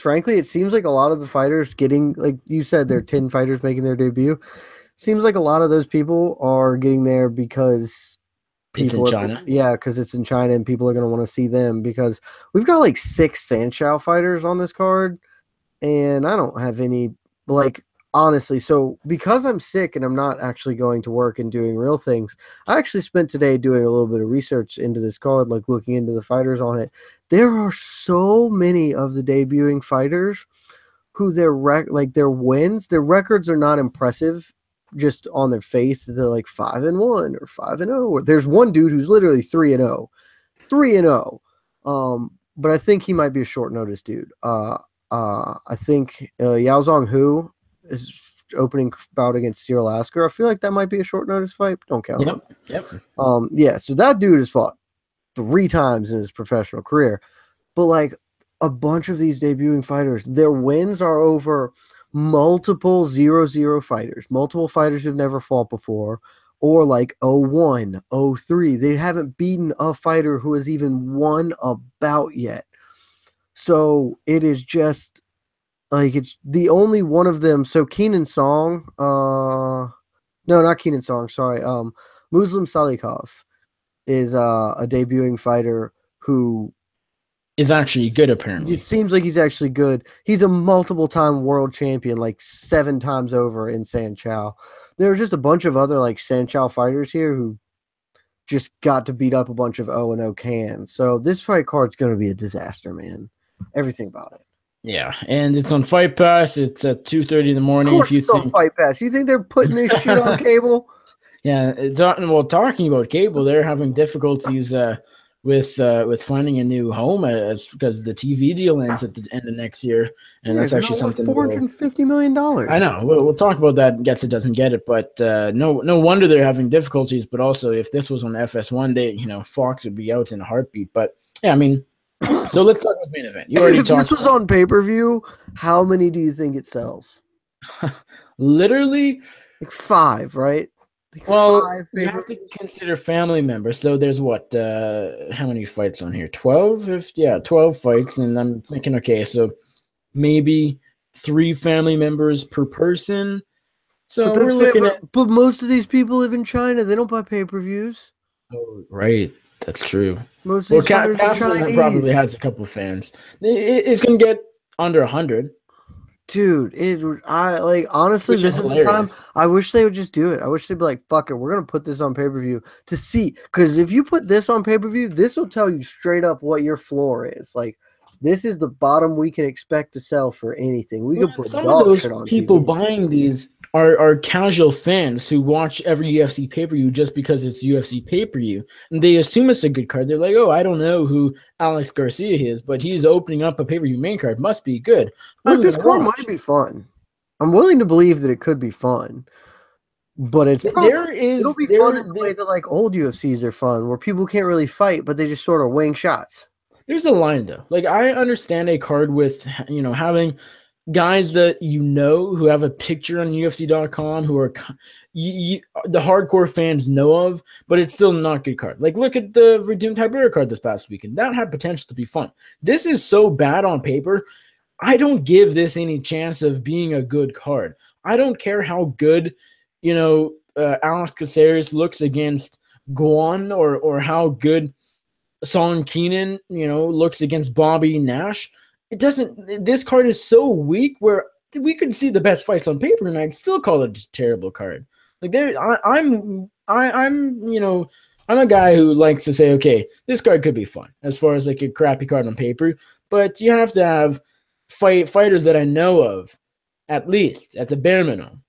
frankly, it seems like a lot of the fighters getting, like you said, there are 10 fighters making their debut. Seems like a lot of those people are getting there because
it's in China.
Because it's in China and people are going to want to see them, because we've got like 6 Sanshao fighters on this card. And I don't have any, like, honestly. So because I'm sick and I'm not actually going to work and doing real things, I actually spent today doing a little bit of research into this card, like looking into the fighters on it. There are so many of the debuting fighters who their wins, their records are not impressive just on their face. They're like 5-1 or 5-0. There's one dude who's literally 3-0. 3-0. But I think he might be a short notice dude. I think Yao Zhong Hu is opening bout against Cyril Asker. I feel like that might be a short notice fight. Don't count him.
Yep.
So that dude has fought 3 times in his professional career. But like a bunch of these debuting fighters, their wins are over multiple 0-0 fighters, multiple fighters who've never fought before, or like 0-1, 0-3. They haven't beaten a fighter who has even won a bout yet. So it is just like it's the only one of them. So Keenan Song, no, not Keenan Song, sorry. Muslim Salikov is a debuting fighter who
Is actually good,
it
apparently.
seems like he's actually good. He's a multiple-time world champion, like 7 times over in Sanchao. There are just a bunch of other like Sanchao fighters here who just got to beat up a bunch of 0-0 cans. So this fight card's going to be a disaster, man. Everything about it.
Yeah, and it's on Fight Pass. It's at 2:30 in the
Of
morning.
course
If you
it's on
think,
Fight Pass. You think they're putting this shit on cable?
yeah, talking about cable, they're having difficulties with finding a new home as because the TV deal ends at the end of next year, and
Yeah,
that's
they're
actually
not worth
something.
$450 million.
I know. We'll talk about that. Gets it, doesn't get it, but no wonder they're having difficulties. But also, if this was on FS1, Fox would be out in a heartbeat. But yeah, I mean, so let's talk about main event. You already
If
talked.
this was on pay-per-view, how many do you think it sells?
Literally,
Like 5, right? Like
well,
5
you have to
pay-per-views?
consider family members. So there's what? How many fights on here? 12. 12 fights, and I'm thinking, okay, so maybe 3 family members per person. So we're looking at.
But most of these people live in China. They don't buy pay-per-views.
Oh, right. That's true.
Most of
Well,
these fighters are
Castleman probably
Chinese.
has a couple fans. It's gonna get under 100.
Dude, I like honestly,
Which
this
is
is the time.
hilarious.
I wish they would just do it. I wish they'd be like, "Fuck it, we're gonna put this on pay-per-view to see." Because if you put this on pay-per-view, this will tell you straight up what your floor is. Like, this is the bottom we can expect to sell for anything. We could put
Some of
dog
those
shit on
people
TV.
buying these are casual fans who watch every UFC pay-per-view just because it's UFC pay-per-view. And they assume it's a good card. They're like, oh, I don't know who Alex Garcia is, but he's opening up a pay-per-view main card. Must be good.
Look,
I'm
this
gonna
card
watch.
might be fun. I'm willing to believe that it could be fun, but it'll be fun in the way that like old UFCs are fun, where people can't really fight, but they just sort of wing shots.
There's a line though. Like I understand a card with having guys that who have a picture on UFC.com who are the hardcore fans know of, but it's still not a good card. Like look at the Redeemed Tiberius card this past weekend. That had potential to be fun. This is so bad on paper. I don't give this any chance of being a good card. I don't care how good, Alex Caceres looks against Guan or how good Song Keenan, looks against Bobby Nash. It doesn't. This card is so weak where we could see the best fights on paper, and I'd still call it a terrible card. Like I'm a guy who likes to say, okay, this card could be fun as far as like a crappy card on paper, but you have to have fighters that I know of, at least at the bare minimum.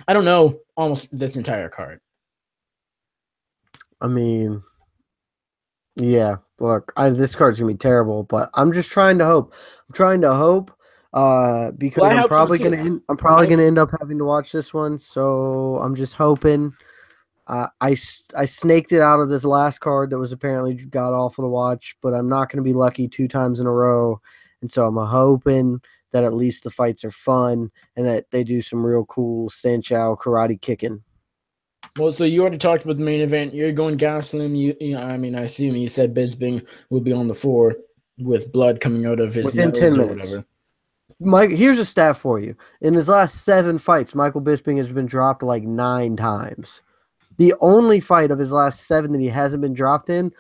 I don't know almost this entire card.
I mean, yeah, look, this card's gonna be terrible, but I'm just trying to hope. I'm trying to hope, because I'm probably gonna end up having to watch this one. So I'm just hoping. I snaked it out of this last card that was apparently god awful to watch, but I'm not gonna be lucky 2 times in a row, and so I'm hoping that at least the fights are fun and that they do some real cool Sanchao karate kicking.
Well, so you already talked about the main event. You're going Gastelum. I assume you said Bisping will be on the floor with blood coming out of his
within
nose
10
or
minutes.
whatever.
Mike, here's a stat for you. In his last 7 fights, Michael Bisping has been dropped like 9 times. The only fight of his last 7 that he hasn't been dropped in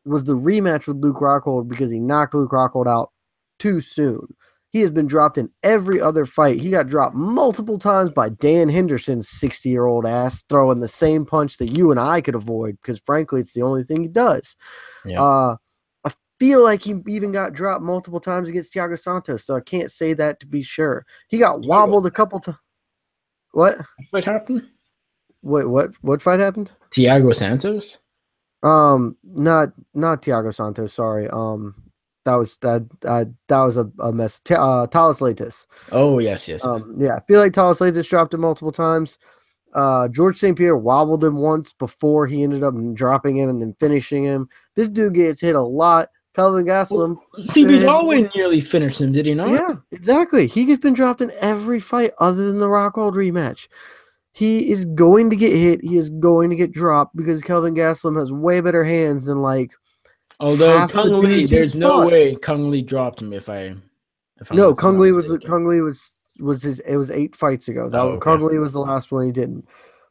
was the rematch with Luke Rockhold because he knocked Luke Rockhold out too soon. He has been dropped in every other fight. He got dropped multiple times by Dan Henderson's 60-year-old ass throwing the same punch that you and I could avoid because, frankly, it's the only thing he does. Yeah. I feel like he even got dropped multiple times against Thiago Santos, so I can't say that to be sure. He got wobbled a couple times. What?
What happened?
Wait, what fight happened?
Thiago Santos?
Not Thiago Santos, sorry. That was a mess. Talis Latis.
Oh, yes.
Yeah, I feel like Talis Latis dropped him multiple times. George St. Pierre wobbled him once before he ended up dropping him and then finishing him. This dude gets hit a lot. Kelvin Gastelum.
CB Holloway nearly finished him, did he not?
Yeah, exactly. He has been dropped in every fight other than the Rockhold rematch. He is going to get hit. He is going to get dropped because Kelvin Gastelum has way better hands than
Although Kung Lee, there's no way Kung Lee dropped him.
No, Kung Lee was his. It was 8 fights ago. Kung Lee was the last one he didn't.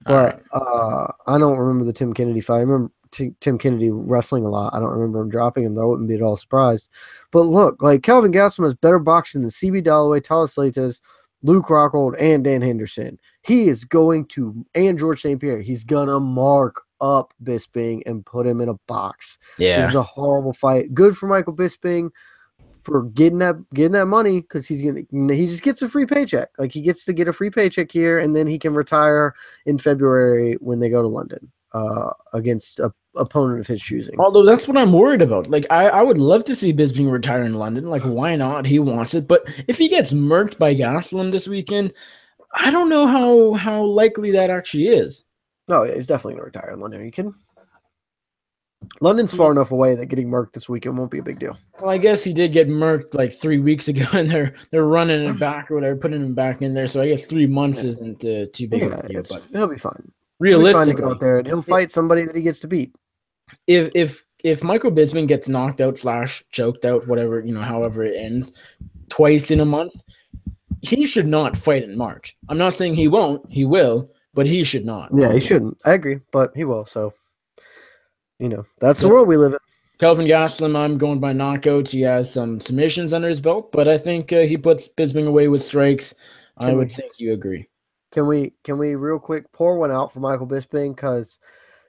But I don't remember the Tim Kennedy fight. I remember Tim Kennedy wrestling a lot. I don't remember him dropping him, though. I wouldn't be at all surprised. But look, Kelvin Gastelum has better boxing than CB Dalloway, Talis Leites, Luke Rockhold, and Dan Henderson. He is going to, and George St. Pierre, he's going to mark up Bisping and put him in a box.
Yeah.
This is a horrible fight. Good for Michael Bisping for getting that money because he just gets a free paycheck. He gets to get a free paycheck here, and then he can retire in February when they go to London against a opponent of his choosing.
Although that's what I'm worried about. I would love to see Bisping retire in London. Why not? He wants it. But if he gets murked by Gastelum this weekend, I don't know how likely that actually is.
No, he's definitely going to retire in London. Are you kidding? London's far enough away that getting murked this weekend won't be a big deal.
Well, I guess he did get murked 3 weeks ago, and they're running it back or whatever, putting him back in there. So I guess 3 months isn't too big of a deal. But
he'll be fine.
Realistically,
he'll be fine to go out there and he'll fight somebody that he gets to beat.
If Michael Bisping gets knocked out / choked out, whatever, however it ends, twice in a month, he should not fight in March. I'm not saying he won't. He will, but he should not.
Yeah, he shouldn't. I agree, but he will. So, that's the world we live in.
Kelvin Gastelum, I'm going by knockouts. He has some submissions under his belt, but I think he puts Bisping away with strikes. I would think you agree.
Can we real quick pour one out for Michael Bisping? Because,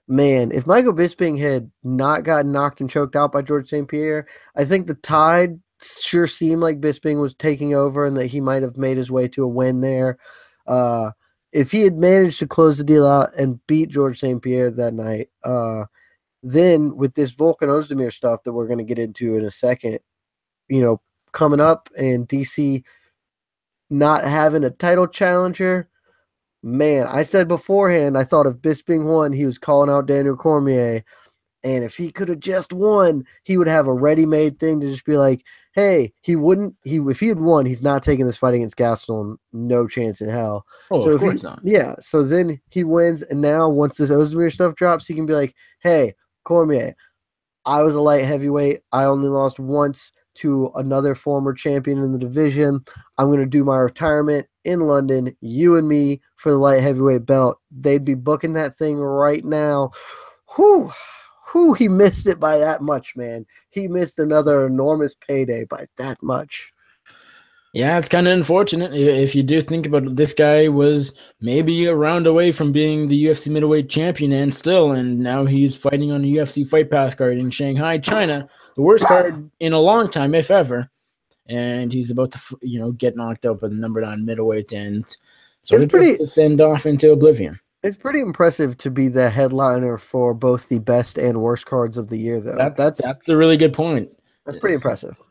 man, if Michael Bisping had not gotten knocked and choked out by George St. Pierre, I think the tide sure seemed like Bisping was taking over and that he might have made his way to a win there. If he had managed to close the deal out and beat George St. Pierre that night, then with this Volkan Ozdemir stuff that we're going to get into in a second, coming up and DC not having a title challenger, man, I said beforehand, I thought if Bisping won, he was calling out Daniel Cormier. And if he could have just won, he would have a ready-made thing to just be like, hey, if he had won, he's not taking this fight against Gastelum, no chance in hell.
Oh, so of course not.
Yeah, so then he wins, and now once this Ozdemir stuff drops, he can be like, hey, Cormier, I was a light heavyweight. I only lost once to another former champion in the division. I'm going to do my retirement in London, you and me, for the light heavyweight belt. They'd be booking that thing right now. Whew. He missed it by that much, man. He missed another enormous payday by that much.
Yeah, it's kind of unfortunate. If you do think about it, this guy was maybe a round away from being the UFC middleweight champion and now he's fighting on a UFC Fight Pass card in Shanghai, China, the worst card in a long time, if ever. And he's about to, get knocked out by the number 9 middleweight and sort of to send off into oblivion.
It's pretty impressive to be the headliner for both the best and worst cards of the year, though.
That's a really good point.
That's pretty impressive.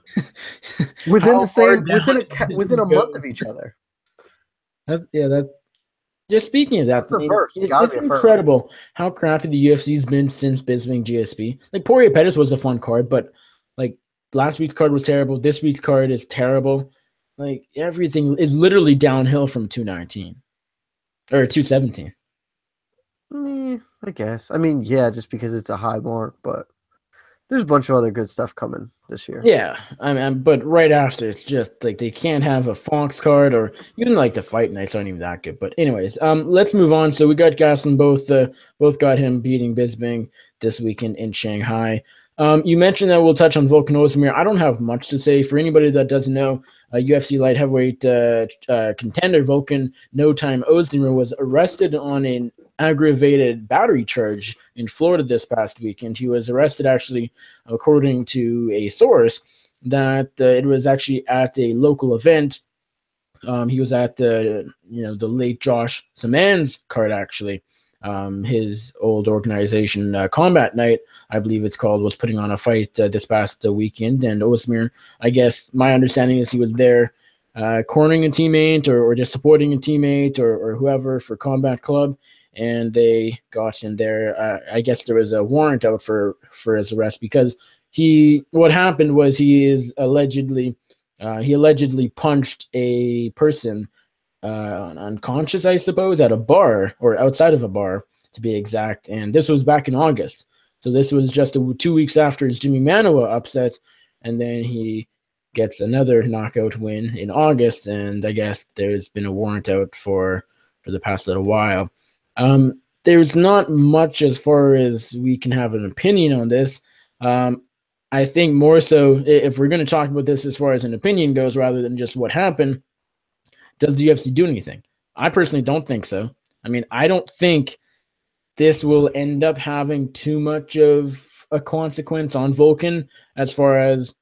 Within a month of each other.
Just speaking of that, it's incredible how crappy the UFC's been since Bisping GSP. Poirier Pettis was a fun card, but last week's card was terrible. This week's card is terrible. Everything is literally downhill from 219 or 217.
I guess. I mean, yeah, just because it's a high mark, but there's a bunch of other good stuff coming this year.
Yeah, but right after, it's just they can't have a Fox card or even the fight nights aren't even that good. But anyways, let's move on. So we got Gastelum, both got him beating Bisping this weekend in Shanghai. You mentioned that we'll touch on Volkan Ozdemir. I don't have much to say. For anybody that doesn't know, UFC light heavyweight contender Volkan No Time Ozdemir was arrested on an aggravated battery charge in Florida this past weekend. He was arrested, actually, according to a source, that it was actually at a local event. He was at the late Josh Saman's card, actually. His old organization, Combat Night, I believe it's called, was putting on a fight this past weekend. And Ozdemir, I guess my understanding is he was there cornering a teammate or just supporting a teammate or whoever for Combat Club. And they got in there. I guess there was a warrant out for his arrest because what happened was he allegedly punched a person unconscious, I suppose, at a bar or outside of a bar to be exact. And this was back in August. So this was just 2 weeks after his Jimmy Manoa upset, and then he gets another knockout win in August. And I guess there's been a warrant out for the past little while. There's not much as far as we can have an opinion on this. I think more so, if we're going to talk about this as far as an opinion goes, rather than just what happened, does the UFC do anything? I personally don't think so. I mean, I don't think this will end up having too much of a consequence on Volkan as far as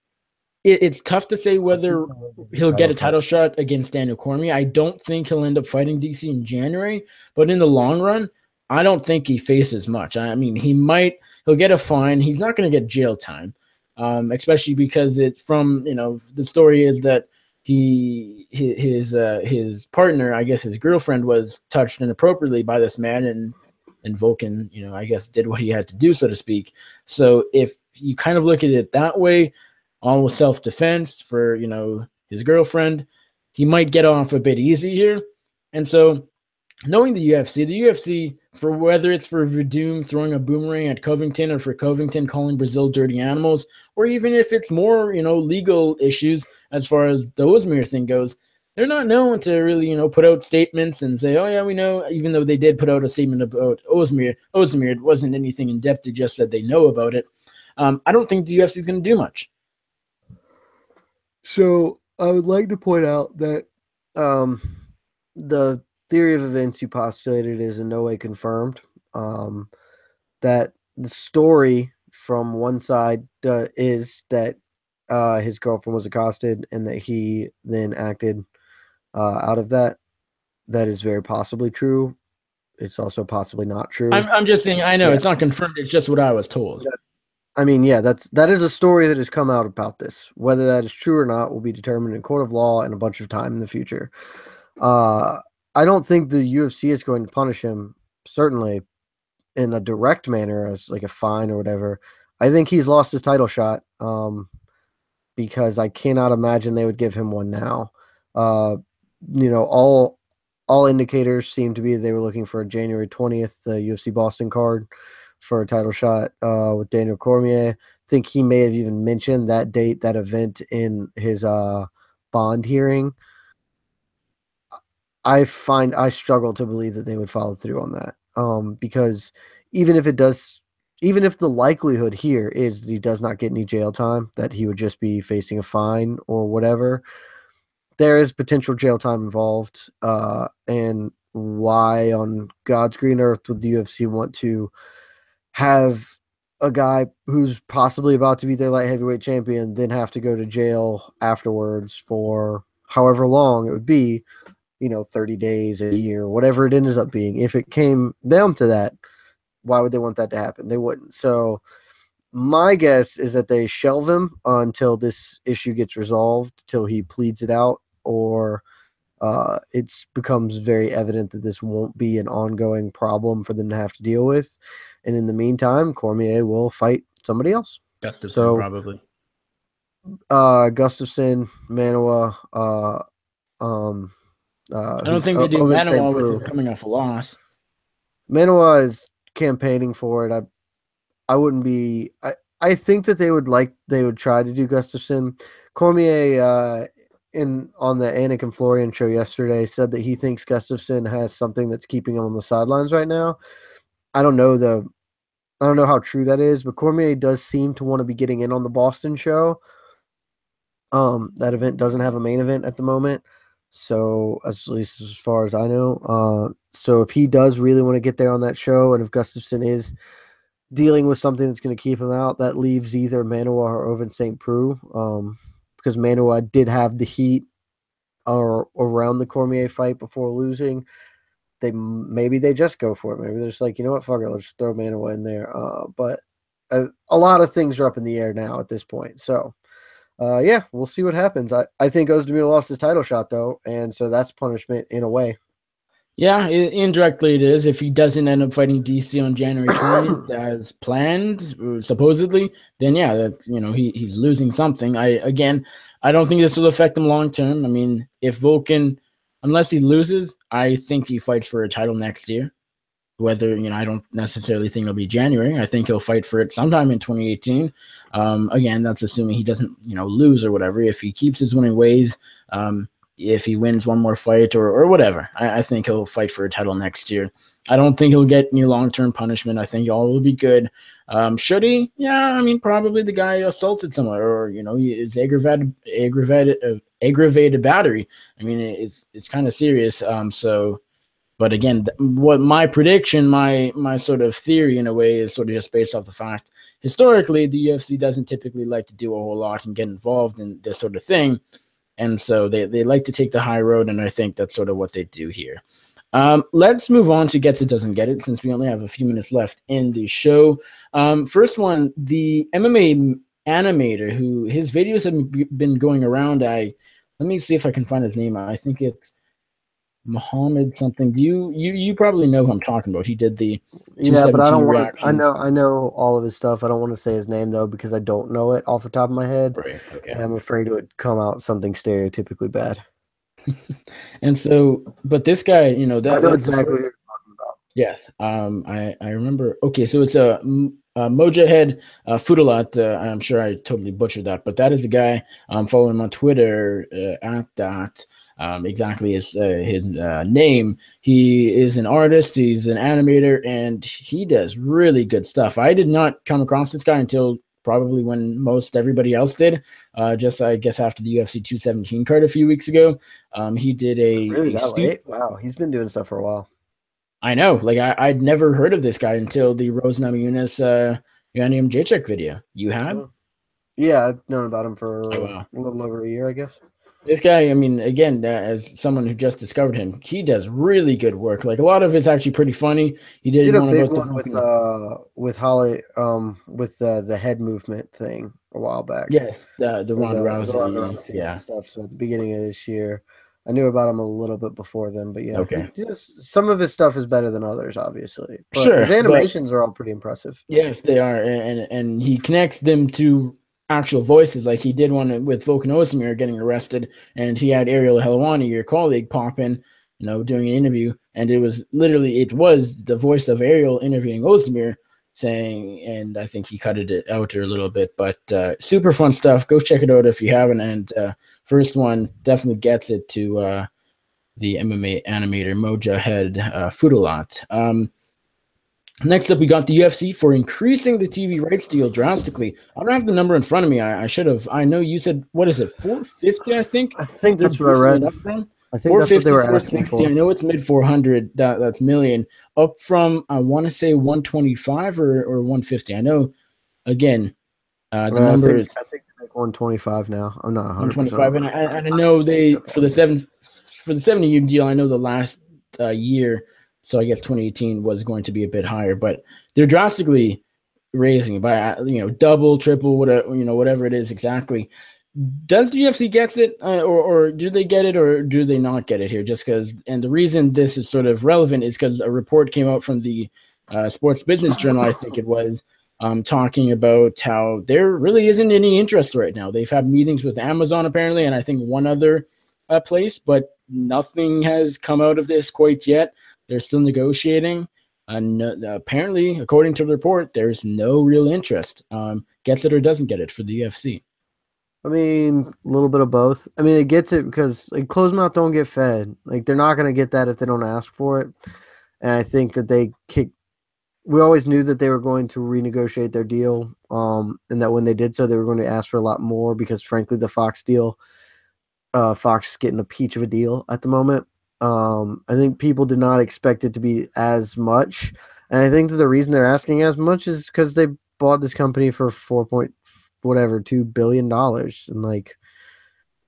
it's tough to say whether he'll get a title shot against Daniel Cormier. I don't think he'll end up fighting DC in January, but in the long run, I don't think he faces much. I mean, he'll get a fine. He's not going to get jail time, especially because the story is that his partner, I guess his girlfriend, was touched inappropriately by this man, and Volkan, I guess did what he had to do, so to speak. So if you kind of look at it that way, almost self-defense for his girlfriend, he might get off a bit easy here. And so knowing the UFC, for whether it's for Verdum throwing a boomerang at Covington, or for Covington calling Brazil dirty animals, or even if it's more, legal issues as far as the Ozdemir thing goes, they're not known to really, put out statements and say, oh yeah, we know, even though they did put out a statement about Ozdemir, it wasn't anything in depth. They just said they know about it. I don't think the UFC is going to do much.
So I would like to point out that the theory of events you postulated is in no way confirmed. That the story from one side is that his girlfriend was accosted and that he then acted out of that. That is very possibly true. It's also possibly not true.
I'm just saying, I know it's not confirmed. It's just what I was told.
That is a story that has come out about this. Whether that is true or not will be determined in court of law and a bunch of time in the future. I don't think the UFC is going to punish him, certainly in a direct manner as like a fine or whatever. I think he's lost his title shot because I cannot imagine they would give him one now. All indicators seem to be they were looking for a January 20th UFC Boston card for a title shot with Daniel Cormier. I think he may have even mentioned that date, that event in his bond hearing. I struggle to believe that they would follow through on that because even if the likelihood here is that he does not get any jail time, that he would just be facing a fine or whatever, there is potential jail time involved. And why on God's green earth would the UFC want to have a guy who's possibly about to be their light heavyweight champion then have to go to jail afterwards for however long it would be, 30 days, a year, whatever it ends up being. If it came down to that, why would they want that to happen? They wouldn't. So my guess is that they shelve him until this issue gets resolved, till he pleads it out, or it becomes very evident that this won't be an ongoing problem for them to have to deal with. And in the meantime, Cormier will fight somebody else.
Gustafsson, probably.
Gustafsson, Manoa.
I don't think they do Manoa with him coming off a loss.
Manoa is campaigning for it. I wouldn't be. I think that they would try to do Gustafsson. Cormier on the Anik and Florian show yesterday said that he thinks Gustafsson has something that's keeping him on the sidelines right now. I don't know how true that is, but Cormier does seem to want to be getting in on the Boston show. That event doesn't have a main event at the moment, so at least as far as I know. So if he does really want to get there on that show, and if Gustafsson is dealing with something that's going to keep him out, that leaves either Manoa or Ovince St. Preux, because Manoa did have the heat around the Cormier fight before losing. Maybe they just go for it. Maybe they're just like, you know what, fuck it, let's throw Manoa in there. But a lot of things are up in the air now at this point. So, we'll see what happens. I think Ozdemir lost his title shot, though, and so that's punishment in a way.
Yeah, indirectly it is. If he doesn't end up fighting DC on January 20th as planned, supposedly, then yeah, that he's losing something. I don't think this will affect him long term. I mean, if Volkan, unless he loses, I think he fights for a title next year. Whether I don't necessarily think it'll be January. I think he'll fight for it sometime in 2018. Again, that's assuming he doesn't lose or whatever. If he keeps his winning ways, if he wins one more fight or whatever, I think he'll fight for a title next year. I don't think he'll get any long-term punishment. I think all will be good. Should he? Yeah, I mean, probably the guy assaulted someone, or it's aggravated battery. I mean, it's kind of serious. But again, what my prediction, my sort of theory in a way is sort of just based off the fact historically the UFC doesn't typically like to do a whole lot and get involved in this sort of thing. And so they like to take the high road, and I think that's sort of what they do here. Let's move on to Gets It Doesn't Get It, since we only have a few minutes left in the show. First one, the MMA animator who his videos have been going around. Let me see if I can find his name. I think it's Muhammad something. You probably know who I'm talking about. He did the 217
but I don't want
reactions.
to. I know all of his stuff. I don't want to say his name though because I don't know it off the top of my head.
Right. Okay.
And I'm afraid it would come out something stereotypically bad.
And so, but this guy,
I know exactly what you're talking about.
Yes. I remember. Okay, so it's a Mojahed Fudalat. I'm sure I totally butchered that, but that is the guy. I'm following him on Twitter at that. Exactly his name. He is an artist. He's an animator, and he does really good stuff. I did not come across this guy until probably when most everybody else did. Just I guess after the UFC 217 card a few weeks ago. He did
Really that late? Wow, he's been doing stuff for a while.
I know. Like I'd never heard of this guy until the Rose Namajunas Yannium Jacek video. You had?
Yeah, I've known about him for
wow.
a little over a year, I guess.
This guy, I mean, again, as someone who just discovered him, he does really good work. Like a lot of it's actually pretty funny. He did
a
one
big
about
one with Holly, with the head movement thing a while back.
Yes, the Ronda Rousey, yeah,
stuff. So at the beginning of this year, I knew about him a little bit before then, but yeah,
okay.
Some of his stuff is better than others, obviously. But
sure,
his animations are all pretty impressive.
Yes, they are, and he connects them to actual voices. Like he did one with Volkan Ozdemir getting arrested, and he had Ariel Helwani, your colleague, pop in, doing an interview, and it was the voice of Ariel interviewing Ozdemir saying, and I think he cut it out a little bit, but super fun stuff. Go check it out if you haven't. And first one definitely gets it to the MMA animator Mojahed Fudalat. Next up, we got the UFC for increasing the TV rights deal drastically. I don't have the number in front of me. I should have. I know you said, what is it, 450, I think?
I think that's what I read. I think that's what they were asking for.
I know it's mid 400. That's million. Up from, I want to say 125 or 150. I know, again, the number is.
I think they're like 125 now. I'm not
125. And I know for the 70-year deal, I know the last year, so I guess 2018 was going to be a bit higher, but they're drastically raising by double, triple, whatever it is exactly. Does the UFC gets it, or do they get it, or do they not get it here? Just because, and the reason this is sort of relevant is because a report came out from the Sports Business Journal, I think it was, talking about how there really isn't any interest right now. They've had meetings with Amazon apparently, and I think one other place, but nothing has come out of this quite yet. They're still negotiating. And apparently, according to the report, there's no real interest. Gets it or doesn't get it for the UFC.
I mean, a little bit of both. I mean, it gets it because closed mouth don't get fed. Like they're not going to get that if they don't ask for it. And I think that we always knew that they were going to renegotiate their deal. And that when they did so, they were going to ask for a lot more because, frankly, the Fox deal, Fox is getting a peach of a deal at the moment. I think people did not expect it to be as much. And I think that the reason they're asking as much is because they bought this company for $2 billion.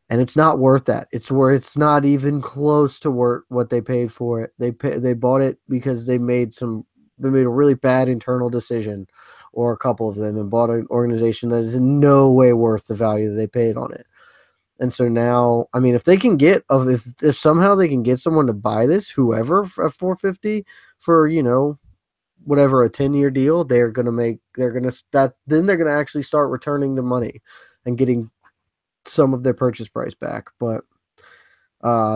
And it's not worth that. It's not even close to worth what they paid for it. They bought it because they made a really bad internal decision, or a couple of them, and bought an organization that is in no way worth the value that they paid on it. And so now, I mean, if they can get if somehow they can get someone to buy this, whoever at 450 for whatever a 10-year deal, they're gonna actually start returning the money and getting some of their purchase price back. But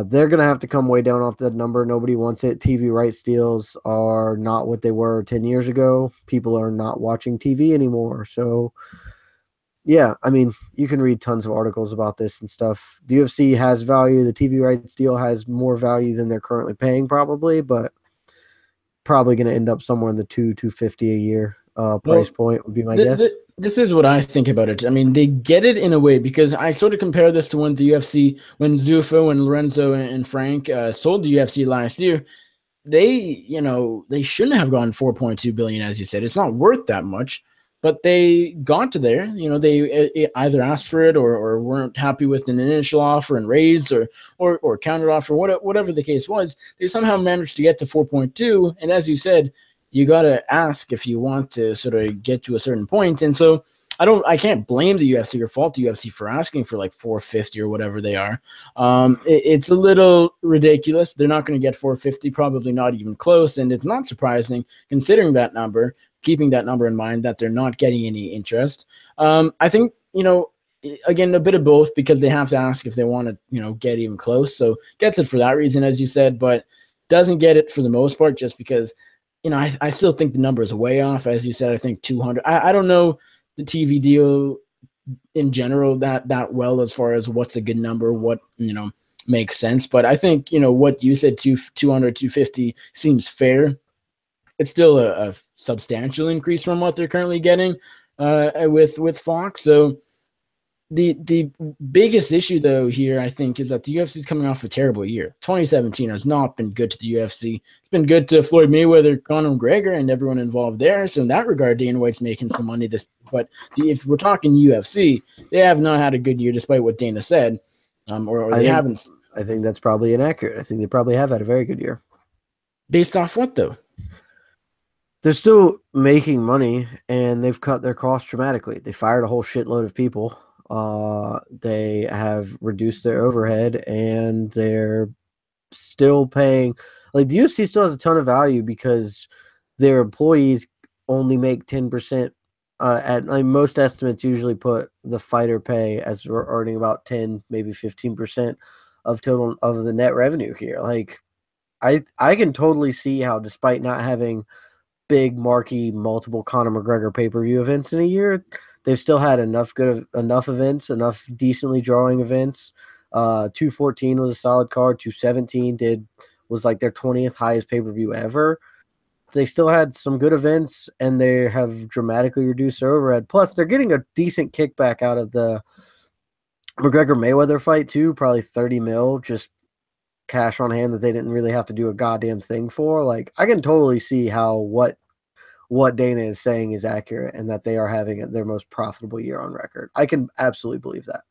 they're gonna have to come way down off that number. Nobody wants it. TV rights deals are not what they were 10 years ago. People are not watching TV anymore. So yeah, I mean, you can read tons of articles about this and stuff. The UFC has value. The TV rights deal has more value than they're currently paying, probably, but probably going to end up somewhere in the 250 a year price point would be my guess.
This is what I think about it. I mean, they get it in a way because I sort of compare this to when the UFC, when Zuffa and Lorenzo and Frank sold the UFC last year. They shouldn't have gotten 4.2 billion, as you said. It's not worth that much, but they got to there. They either asked for it or weren't happy with an initial offer and raised or counter offer, whatever the case was. They somehow managed to get to 4.2, and as you said, you got to ask if you want to sort of get to a certain point. And so I can't blame the UFC or fault the UFC for asking for like 450 or whatever they are. It's a little ridiculous. They're not going to get 450, probably not even close. And it's not surprising considering that number, keeping that number in mind, that they're not getting any interest. I think, again, a bit of both because they have to ask if they want to, get even close. So gets it for that reason, as you said, but doesn't get it for the most part just because, I still think the number is way off. As you said, I think 200. I don't know the TV deal in general that well as far as what's a good number, what makes sense. But I think what you said, 200, 250 seems fair. It's still a substantial increase from what they're currently getting with Fox. So the biggest issue though here, I think, is that the UFC is coming off a terrible year. 2017 has not been good to the UFC. It's been good to Floyd Mayweather, Conor McGregor, and everyone involved there. So in that regard, Dana White's making some money this. But if we're talking UFC, they have not had a good year, despite what Dana said, or they haven't.
I think that's probably inaccurate. I think they probably have had a very good year.
Based off what though?
They're still making money, and they've cut their costs dramatically. They fired a whole shitload of people. They have reduced their overhead, and they're still paying. Like, the UFC still has a ton of value because their employees only make 10%. Most estimates usually put the fighter pay as we're earning about 10, maybe 15% of total of the net revenue here. Like, I can totally see how, despite not having big marquee multiple Conor McGregor pay-per-view events in a year, they've still had enough events, enough decently drawing events. 214 was a solid card. 217 was like their 20th highest pay-per-view ever. They still had some good events, and they have dramatically reduced their overhead. Plus, they're getting a decent kickback out of the McGregor-Mayweather fight too, probably 30 mil, just cash on hand that they didn't really have to do a goddamn thing for. Like, I can totally see how what Dana is saying is accurate and that they are having their most profitable year on record. I can absolutely believe that.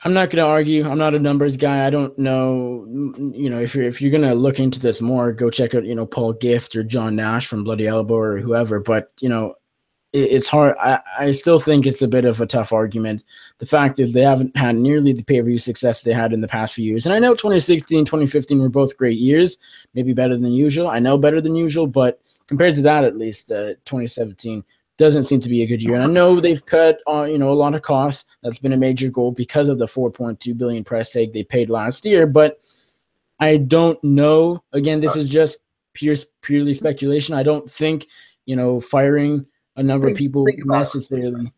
I'm not going to argue. I'm not a numbers guy. I don't know, if you're going to look into this more, go check out, Paul Gift or John Nash from Bloody Elbow or whoever. But, it's hard. I still think it's a bit of a tough argument. The fact is they haven't had nearly the pay-per-view success they had in the past few years. And I know 2016, 2015 were both great years, maybe better than usual. I know better than usual, but compared to that, at least 2017 doesn't seem to be a good year. And I know they've cut a lot of costs. That's been a major goal because of the 4.2 billion price tag they paid last year. But I don't know. Again, this is just purely speculation. I don't think firing a number of people necessarily.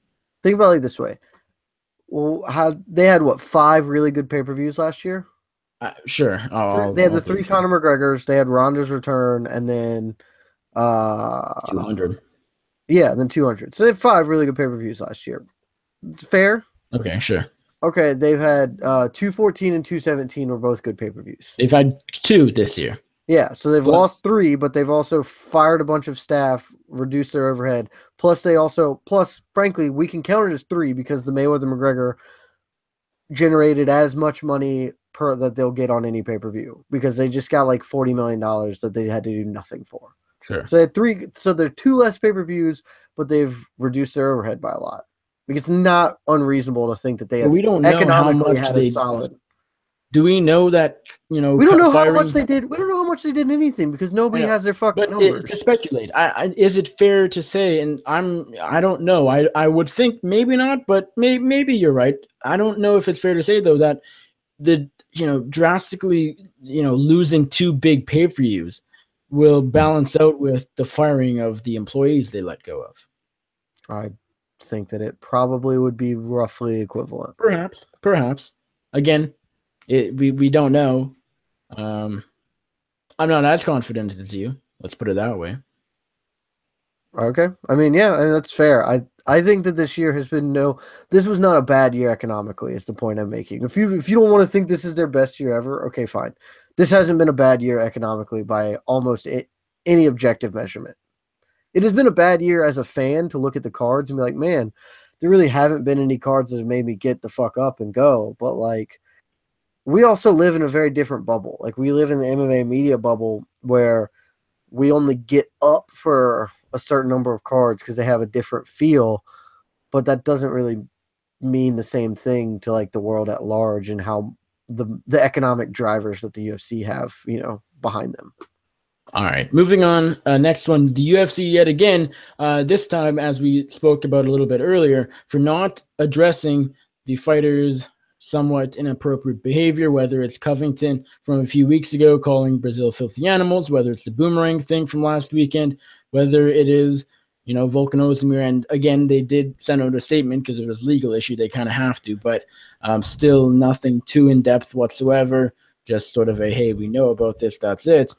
Think about it like this way. Well, they had 5 really good pay-per-views last year?
Sure.
They had the 3 Conor McGregors, they had Ronda's return, and then
200.
Yeah, and then 200. So they had 5 really good pay-per-views last year. It's fair?
Okay, sure.
Okay, they've had 214 and 217 were both good pay-per-views.
They've had 2 this year.
Yeah, so they've lost 3, but they've also fired a bunch of staff, reduced their overhead. Plus, frankly, we can count it as 3 because the Mayweather-McGregor generated as much money that they'll get on any pay-per-view because they just got like $40 million that they had to do nothing for.
Sure.
So they had 3. So they're 2 less pay-per-views, but they've reduced their overhead by a lot. Like, it's not unreasonable to think that they
But
have
we don't know how
economically
much
had a
they
solid.
do. We know that
We don't know how much
firing.
they did. We don't know how much they did anything because
I
nobody
know.
has their fucking
But to
numbers.
speculate, is it fair to say? And I don't know. I would think maybe not, but maybe you're right. I don't know if it's fair to say though that the drastically losing two big pay-per-views will balance out with the firing of the employees they let go of.
I think that it probably would be roughly equivalent.
Perhaps. Again, we don't know. I'm not as confident as you. Let's put it that way.
Okay. I mean, yeah, that's fair. I think that this year has been this was not a bad year economically, is the point I'm making. If you don't want to think this is their best year ever, okay, fine. This hasn't been a bad year economically by almost any objective measurement. It has been a bad year as a fan to look at the cards and be like, man, there really haven't been any cards that have made me get the fuck up and go. But like, we also live in a very different bubble. Like, we live in the MMA media bubble where we only get up for a certain number of cards because they have a different feel, but that doesn't really mean the same thing to like the world at large and how the economic drivers that the UFC have, behind them.
All right, moving on. Next one, the UFC yet again, this time, as we spoke about a little bit earlier, for not addressing the fighters' somewhat inappropriate behavior, whether it's Covington from a few weeks ago calling Brazil filthy animals, whether it's the boomerang thing from last weekend, whether it is, Volkan Ozdemir. And again, they did send out a statement because it was a legal issue. They kind of have to, but still nothing too in-depth whatsoever. Just sort of a, hey, we know about this, that's it.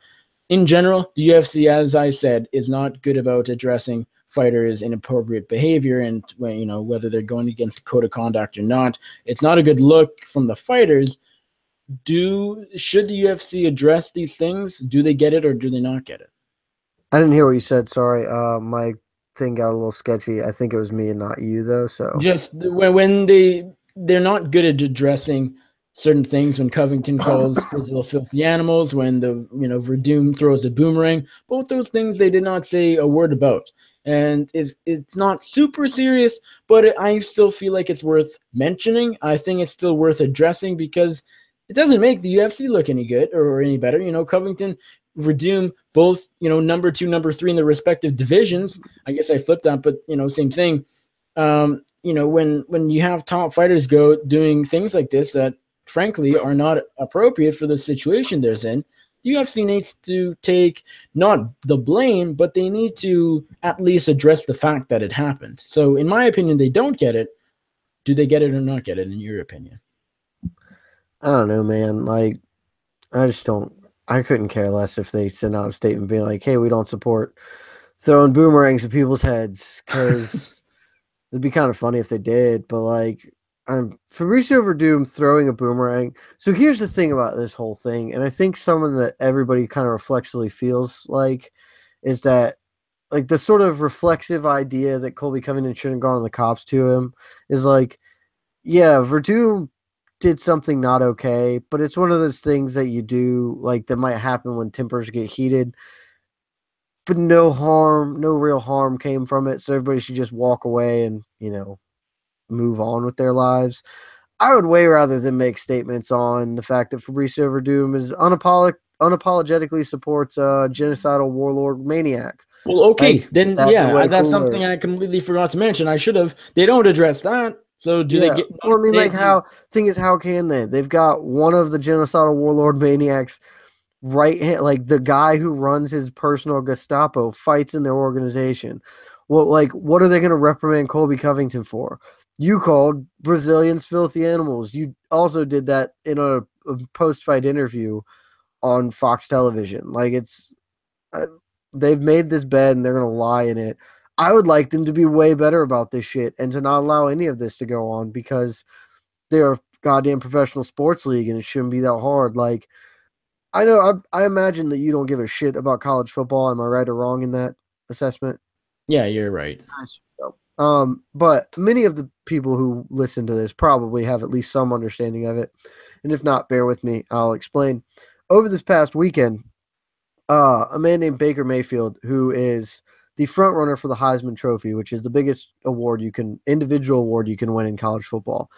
In general, the UFC, as I said, is not good about addressing fighters' inappropriate behavior and whether they're going against the code of conduct or not. It's not a good look from the fighters. Should the UFC address these things? Do they get it or do they not get it?
I didn't hear what you said. Sorry. My thing got a little sketchy. I think it was me and not you though. So
just when they're not good at addressing certain things, when Covington calls Brazil filthy animals, when the Verdum throws a boomerang, both those things they did not say a word about. And it's not super serious, but I still feel like it's worth mentioning. I think it's still worth addressing because it doesn't make the UFC look any good or any better. Covington, Verdum, both number 2, number 3 in the respective divisions. I guess I flipped that, but same thing. When you have top fighters go doing things like this that frankly are not appropriate for the situation they're in, the UFC needs to take not the blame, but they need to at least address the fact that it happened. So in my opinion, they don't get it. Do they get it or not get it in your opinion?
I don't know, man. Like, I couldn't care less if they sent out a statement being like, hey, we don't support throwing boomerangs at people's heads, because it'd be kind of funny if they did, but like, Fabricio Verdum throwing a boomerang. So here's the thing about this whole thing, and I think something that everybody kind of reflexively feels like is that, like, the sort of reflexive idea that Colby Covington shouldn't have gone on the cops to him is like, yeah, Verdum did something not okay, but it's one of those things that you do, like, that might happen when tempers get heated, but no real harm came from it, so everybody should just walk away and, move on with their lives. I would way rather than make statements on the fact that Fabricio Verdum is unapologetically supports a genocidal warlord maniac.
Well, okay,
Like,
then
that's a way
that's
cooler.
something I completely forgot to mention. I should have. They don't address that. So do they get?
Well, I mean, like, thing is, how can they? They've got one of the genocidal warlord maniacs right hand, like the guy who runs his personal Gestapo fights in their organization. Well, like, what are they going to reprimand Colby Covington for? You called Brazilians filthy animals. You also did that in a post-fight interview on Fox Television. Like, they've made this bed and they're going to lie in it. I would like them to be way better about this shit and to not allow any of this to go on, because they're a goddamn professional sports league and it shouldn't be that hard. Like, I know, I imagine that you don't give a shit about college football. Am I right or wrong in that assessment?
Yeah, you're right.
But many of the people who listen to this probably have at least some understanding of it. And if not, bear with me. I'll explain. Over this past weekend, a man named Baker Mayfield, who is the front runner for the Heisman Trophy, which is the biggest individual award you can win in college football.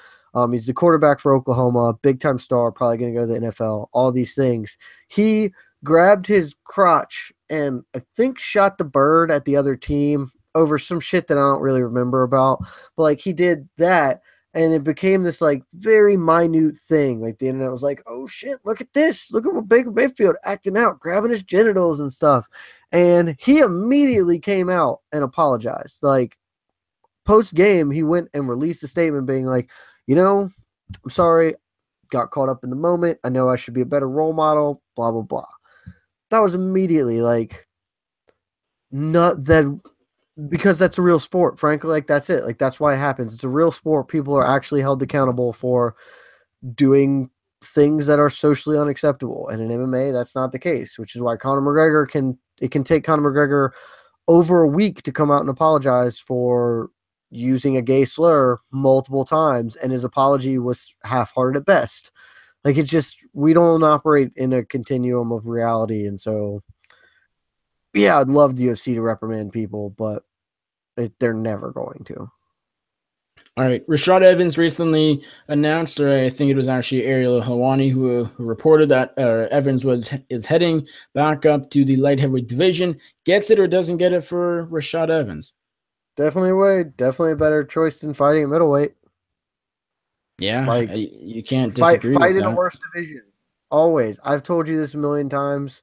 He's the quarterback for Oklahoma, big time star, probably going to go to the NFL, all these things. He grabbed his crotch and I think shot the bird at the other team over some shit that I don't really remember about. But like he did that and it became this like very minute thing. Like the internet was like, oh shit, look at this. Look at what Baker Mayfield acting out, grabbing his genitals and stuff. And he immediately came out and apologized. Like post game, he went and released a statement being like, I'm sorry, got caught up in the moment. I know I should be a better role model, blah, blah, blah. That was immediately like, not that, because that's a real sport. Frankly, like that's it. Like that's why it happens. It's a real sport. People are actually held accountable for doing things that are socially unacceptable. And in MMA, that's not the case, which is why Conor McGregor can take Conor McGregor over a week to come out and apologize for using a gay slur multiple times, and his apology was half-hearted at best. Like it's just, we don't operate in a continuum of reality, and so yeah, I'd love the UFC to reprimand people, but they're never going to.
All right, Rashad Evans recently announced, or I think it was actually Ariel Helwani who reported that Evans is heading back up to the light heavyweight division. Gets it or doesn't get it for Rashad Evans?
Definitely Wade. Definitely a better choice than fighting at middleweight.
Yeah, like you can't disagree.
Fight in a worse division. Always. I've told you this a million times.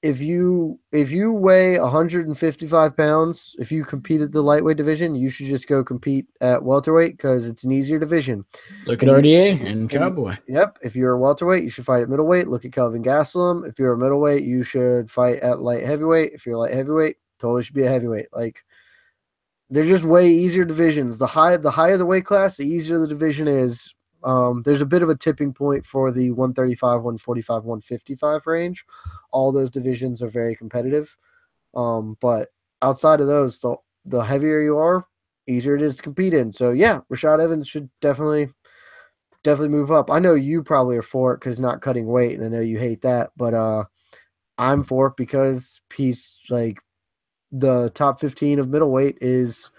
If you weigh 155 pounds, if you compete at the lightweight division, you should just go compete at welterweight because it's an easier division.
Look at RDA and Cowboy.
Yep. If you're a welterweight, you should fight at middleweight. Look at Kelvin Gastelum. If you're a middleweight, you should fight at light heavyweight. If you're light heavyweight, totally should be a heavyweight. Like, they're just way easier divisions. The higher the weight class, the easier the division is. There's a bit of a tipping point for the 135, 145, 155 range. All those divisions are very competitive. But outside of those, the heavier you are, easier it is to compete in. So yeah, Rashad Evans should definitely move up. I know you probably are for it because not cutting weight, and I know you hate that, but I'm for it because he's like the top 15 of middleweight is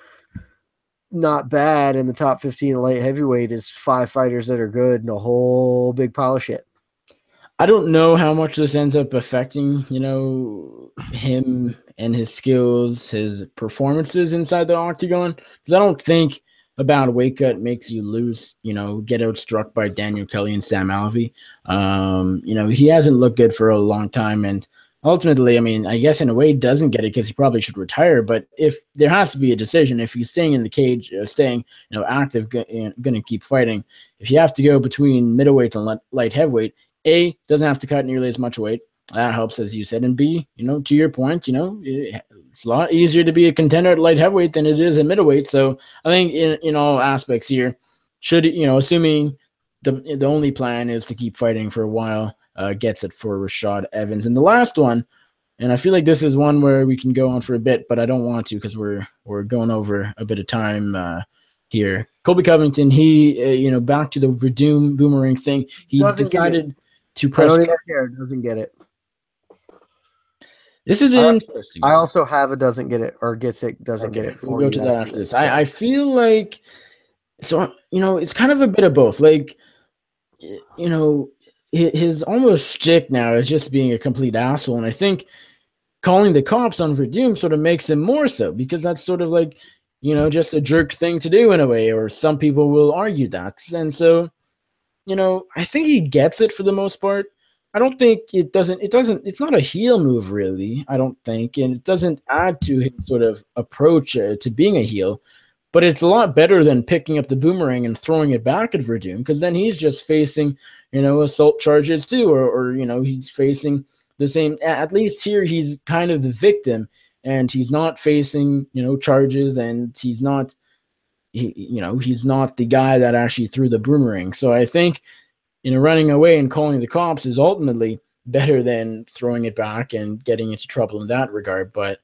not bad, and the top 15 of light heavyweight is 5 fighters that are good and a whole big pile of shit.
I don't know how much this ends up affecting, him and his skills, his performances inside the octagon, because I don't think about a weight cut makes you lose, get outstruck by Daniel Kelly and Sam Alvey. He hasn't looked good for a long time, and ultimately, I mean, I guess in a way he doesn't get it because he probably should retire. But if there has to be a decision, if he's staying in the cage, staying active, going to keep fighting, if you have to go between middleweight and light heavyweight, A, doesn't have to cut nearly as much weight. That helps, as you said. And B, to your point, it's a lot easier to be a contender at light heavyweight than it is at middleweight. So I think in all aspects here, assuming the only plan is to keep fighting for a while, gets it for Rashad Evans. And the last one, and I feel like this is one where we can go on for a bit, but I don't want to because we're going over a bit of time here. Colby Covington, he back to the Verdum boomerang thing. He decided to press.
I don't even care. Doesn't get it.
This is interesting.
I also have a doesn't get it or gets it doesn't get it.
We'll go to that after this. I feel like it's kind of a bit of both. Like his almost shtick now is just being a complete asshole, and I think calling the cops on Verdum sort of makes him more so because that's sort of like just a jerk thing to do in a way, or some people will argue that, and so I think he gets it for the most part. I don't think it's not a heel move really, I don't think, and it doesn't add to his sort of approach to being a heel. But it's a lot better than picking up the boomerang and throwing it back at Verdum, because then he's just facing, assault charges too, or he's facing the same. At least here, he's kind of the victim, and he's not facing, charges, and he's not, he's not the guy that actually threw the boomerang. So I think, running away and calling the cops is ultimately better than throwing it back and getting into trouble in that regard. But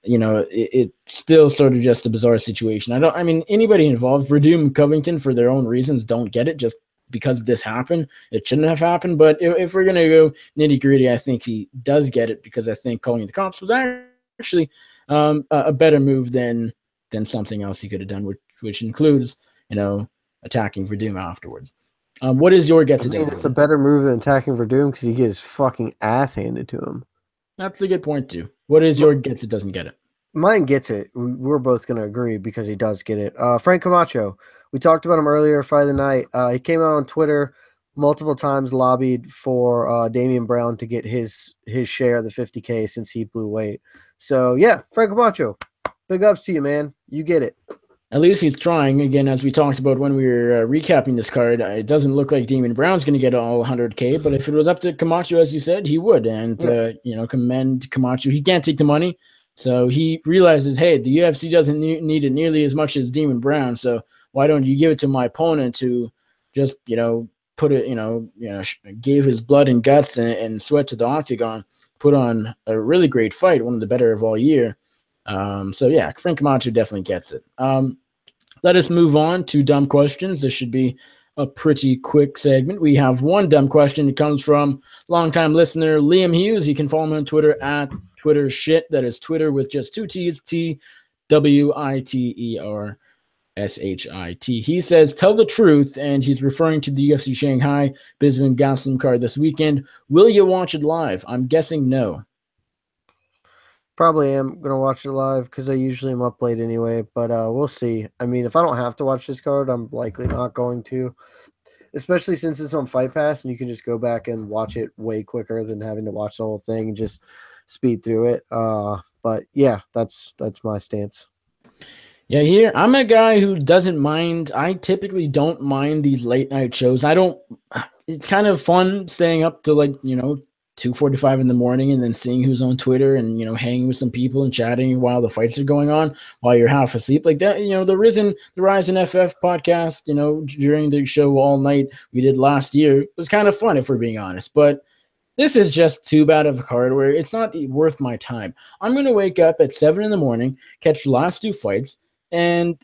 it's still sort of just a bizarre situation. Anybody involved, Verdum, Covington, for their own reasons, don't get it just because this happened. It shouldn't have happened. But if we're going to go nitty gritty, I think he does get it because I think calling the cops was actually a better move than something else he could have done, which includes, attacking Verdum afterwards. What is your guess?
I mean, it's a better move than attacking Verdum because he gets his fucking ass handed to him.
That's a good point too. What is your gets it doesn't get it?
Mine gets it. We're both going to agree because he does get it. Frank Camacho. We talked about him earlier Friday night. He came out on Twitter multiple times, lobbied for Damian Brown to get his share of the $50K since he blew weight. So, yeah, Frank Camacho, big ups to you, man. You get it.
At least he's trying. Again, as we talked about when we were recapping this card, it doesn't look like Damian Brown's going to get all 100K, but if it was up to Camacho, as you said, he would. And, commend Camacho. He can't take the money. So he realizes, hey, the UFC doesn't need it nearly as much as Damian Brown. So why don't you give it to my opponent who just, put it, gave his blood and guts and sweat to the octagon, put on a really great fight, one of the better of all year. So yeah, Frank Camacho definitely gets it. Let us move on to dumb questions. This should be a pretty quick segment. We have one dumb question. It comes from longtime listener Liam Hughes. You can follow him on Twitter at Twitter shit. That is Twitter with just two T's, TWITERSHIT. He says, tell the truth, and he's referring to the UFC Shanghai Bisping Gastelum card this weekend. Will you watch it live? I'm guessing no.
Probably am going to watch it live because I usually am up late anyway, but we'll see. I mean, if I don't have to watch this card, I'm likely not going to, especially since it's on Fight Pass and you can just go back and watch it way quicker than having to watch the whole thing and just speed through it. But yeah, that's my stance.
Yeah, here I'm a guy who doesn't mind. I typically don't mind these late night shows. It's kind of fun staying up to 2:45 in the morning and then seeing who's on Twitter and, hanging with some people and chatting while the fights are going on while you're half asleep like that. The Rise in FF podcast, during the show all night we did last year, it was kind of fun if we're being honest, but this is just too bad of a card where it's not worth my time. I'm going to wake up at 7 in the morning, catch the last two fights, and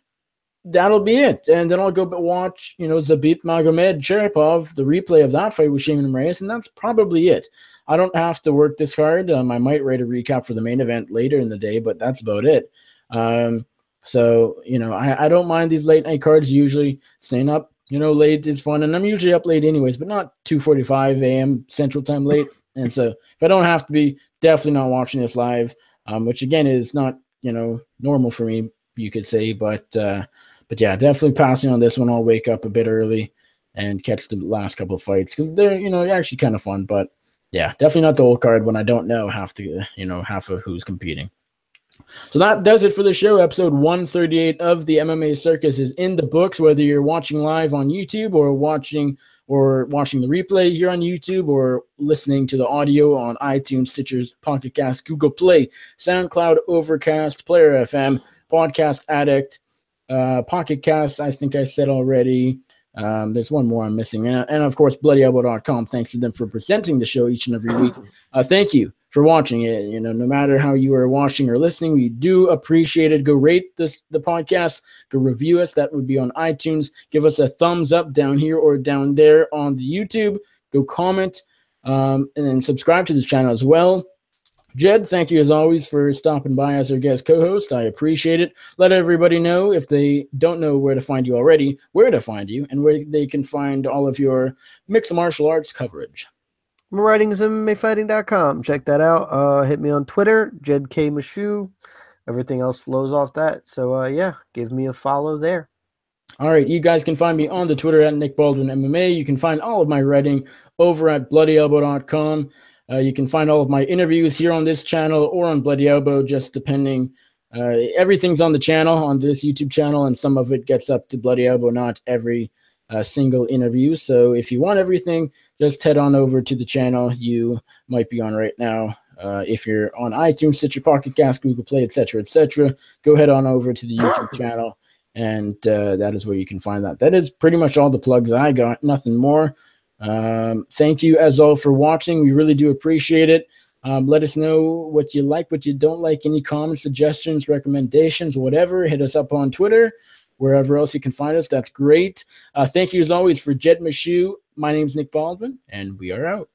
that'll be it. And then I'll go watch, Zabit Magomed Sharipov, the replay of that fight with Shayman Reyes, and that's probably it. I don't have to work this card. I might write a recap for the main event later in the day, but that's about it. So, I don't mind these late night cards. Usually staying up, late is fun, and I'm usually up late anyways, but not 2:45 a.m. Central Time late. And so if I don't have to be, definitely not watching this live, which again is not, normal for me, you could say, but yeah, definitely passing on this one. I'll wake up a bit early and catch the last couple of fights because they're, actually kind of fun, but yeah, definitely not the whole card when I don't know half of who's competing. So that does it for the show. Episode 138 of the MMA Circus is in the books, whether you're watching live on YouTube or watching the replay here on YouTube or listening to the audio on iTunes, Stitchers, Pocket Cast, Google Play, SoundCloud, Overcast, Player FM, Podcast Addict, Pocket Cast, I think I said already. There's one more I'm missing. And of course, BloodyElbow.com. Thanks to them for presenting the show each and every week. Thank you for watching it. No matter how you are watching or listening, we do appreciate it. Go rate the podcast. Go review us. That would be on iTunes. Give us a thumbs up down here or down there on the YouTube. Go comment and then subscribe to this channel as well. Jed, thank you as always for stopping by as our guest co-host. I appreciate it. Let everybody know, if they don't know where to find you already, where to find you and where they can find all of your mixed martial arts coverage.
My writing is MMAfighting.com. Check that out. Hit me on Twitter, Jed K. Mashu. Everything else flows off that. So, yeah, give me a follow there.
All right, you guys can find me on the Twitter at Nick Baldwin MMA. You can find all of my writing over at BloodyElbow.com. You can find all of my interviews here on this channel or on Bloody Elbow, just depending. Everything's on the channel, on this YouTube channel, and some of it gets up to Bloody Elbow, not every single interview. So if you want everything, just head on over to the channel you might be on right now. If you're on iTunes, Stitcher, Pocket Cast, Google Play, etc., go head on over to the YouTube channel, and that is where you can find that. That is pretty much all the plugs I got, nothing more. Thank you as all for watching. We really do appreciate it. Let us know what you like, what you don't like, any comments, suggestions, recommendations, whatever. Hit us up on Twitter, wherever else you can find us. That's great. Thank you as always for Jed Mashu. My name's Nick Baldwin, and we are out.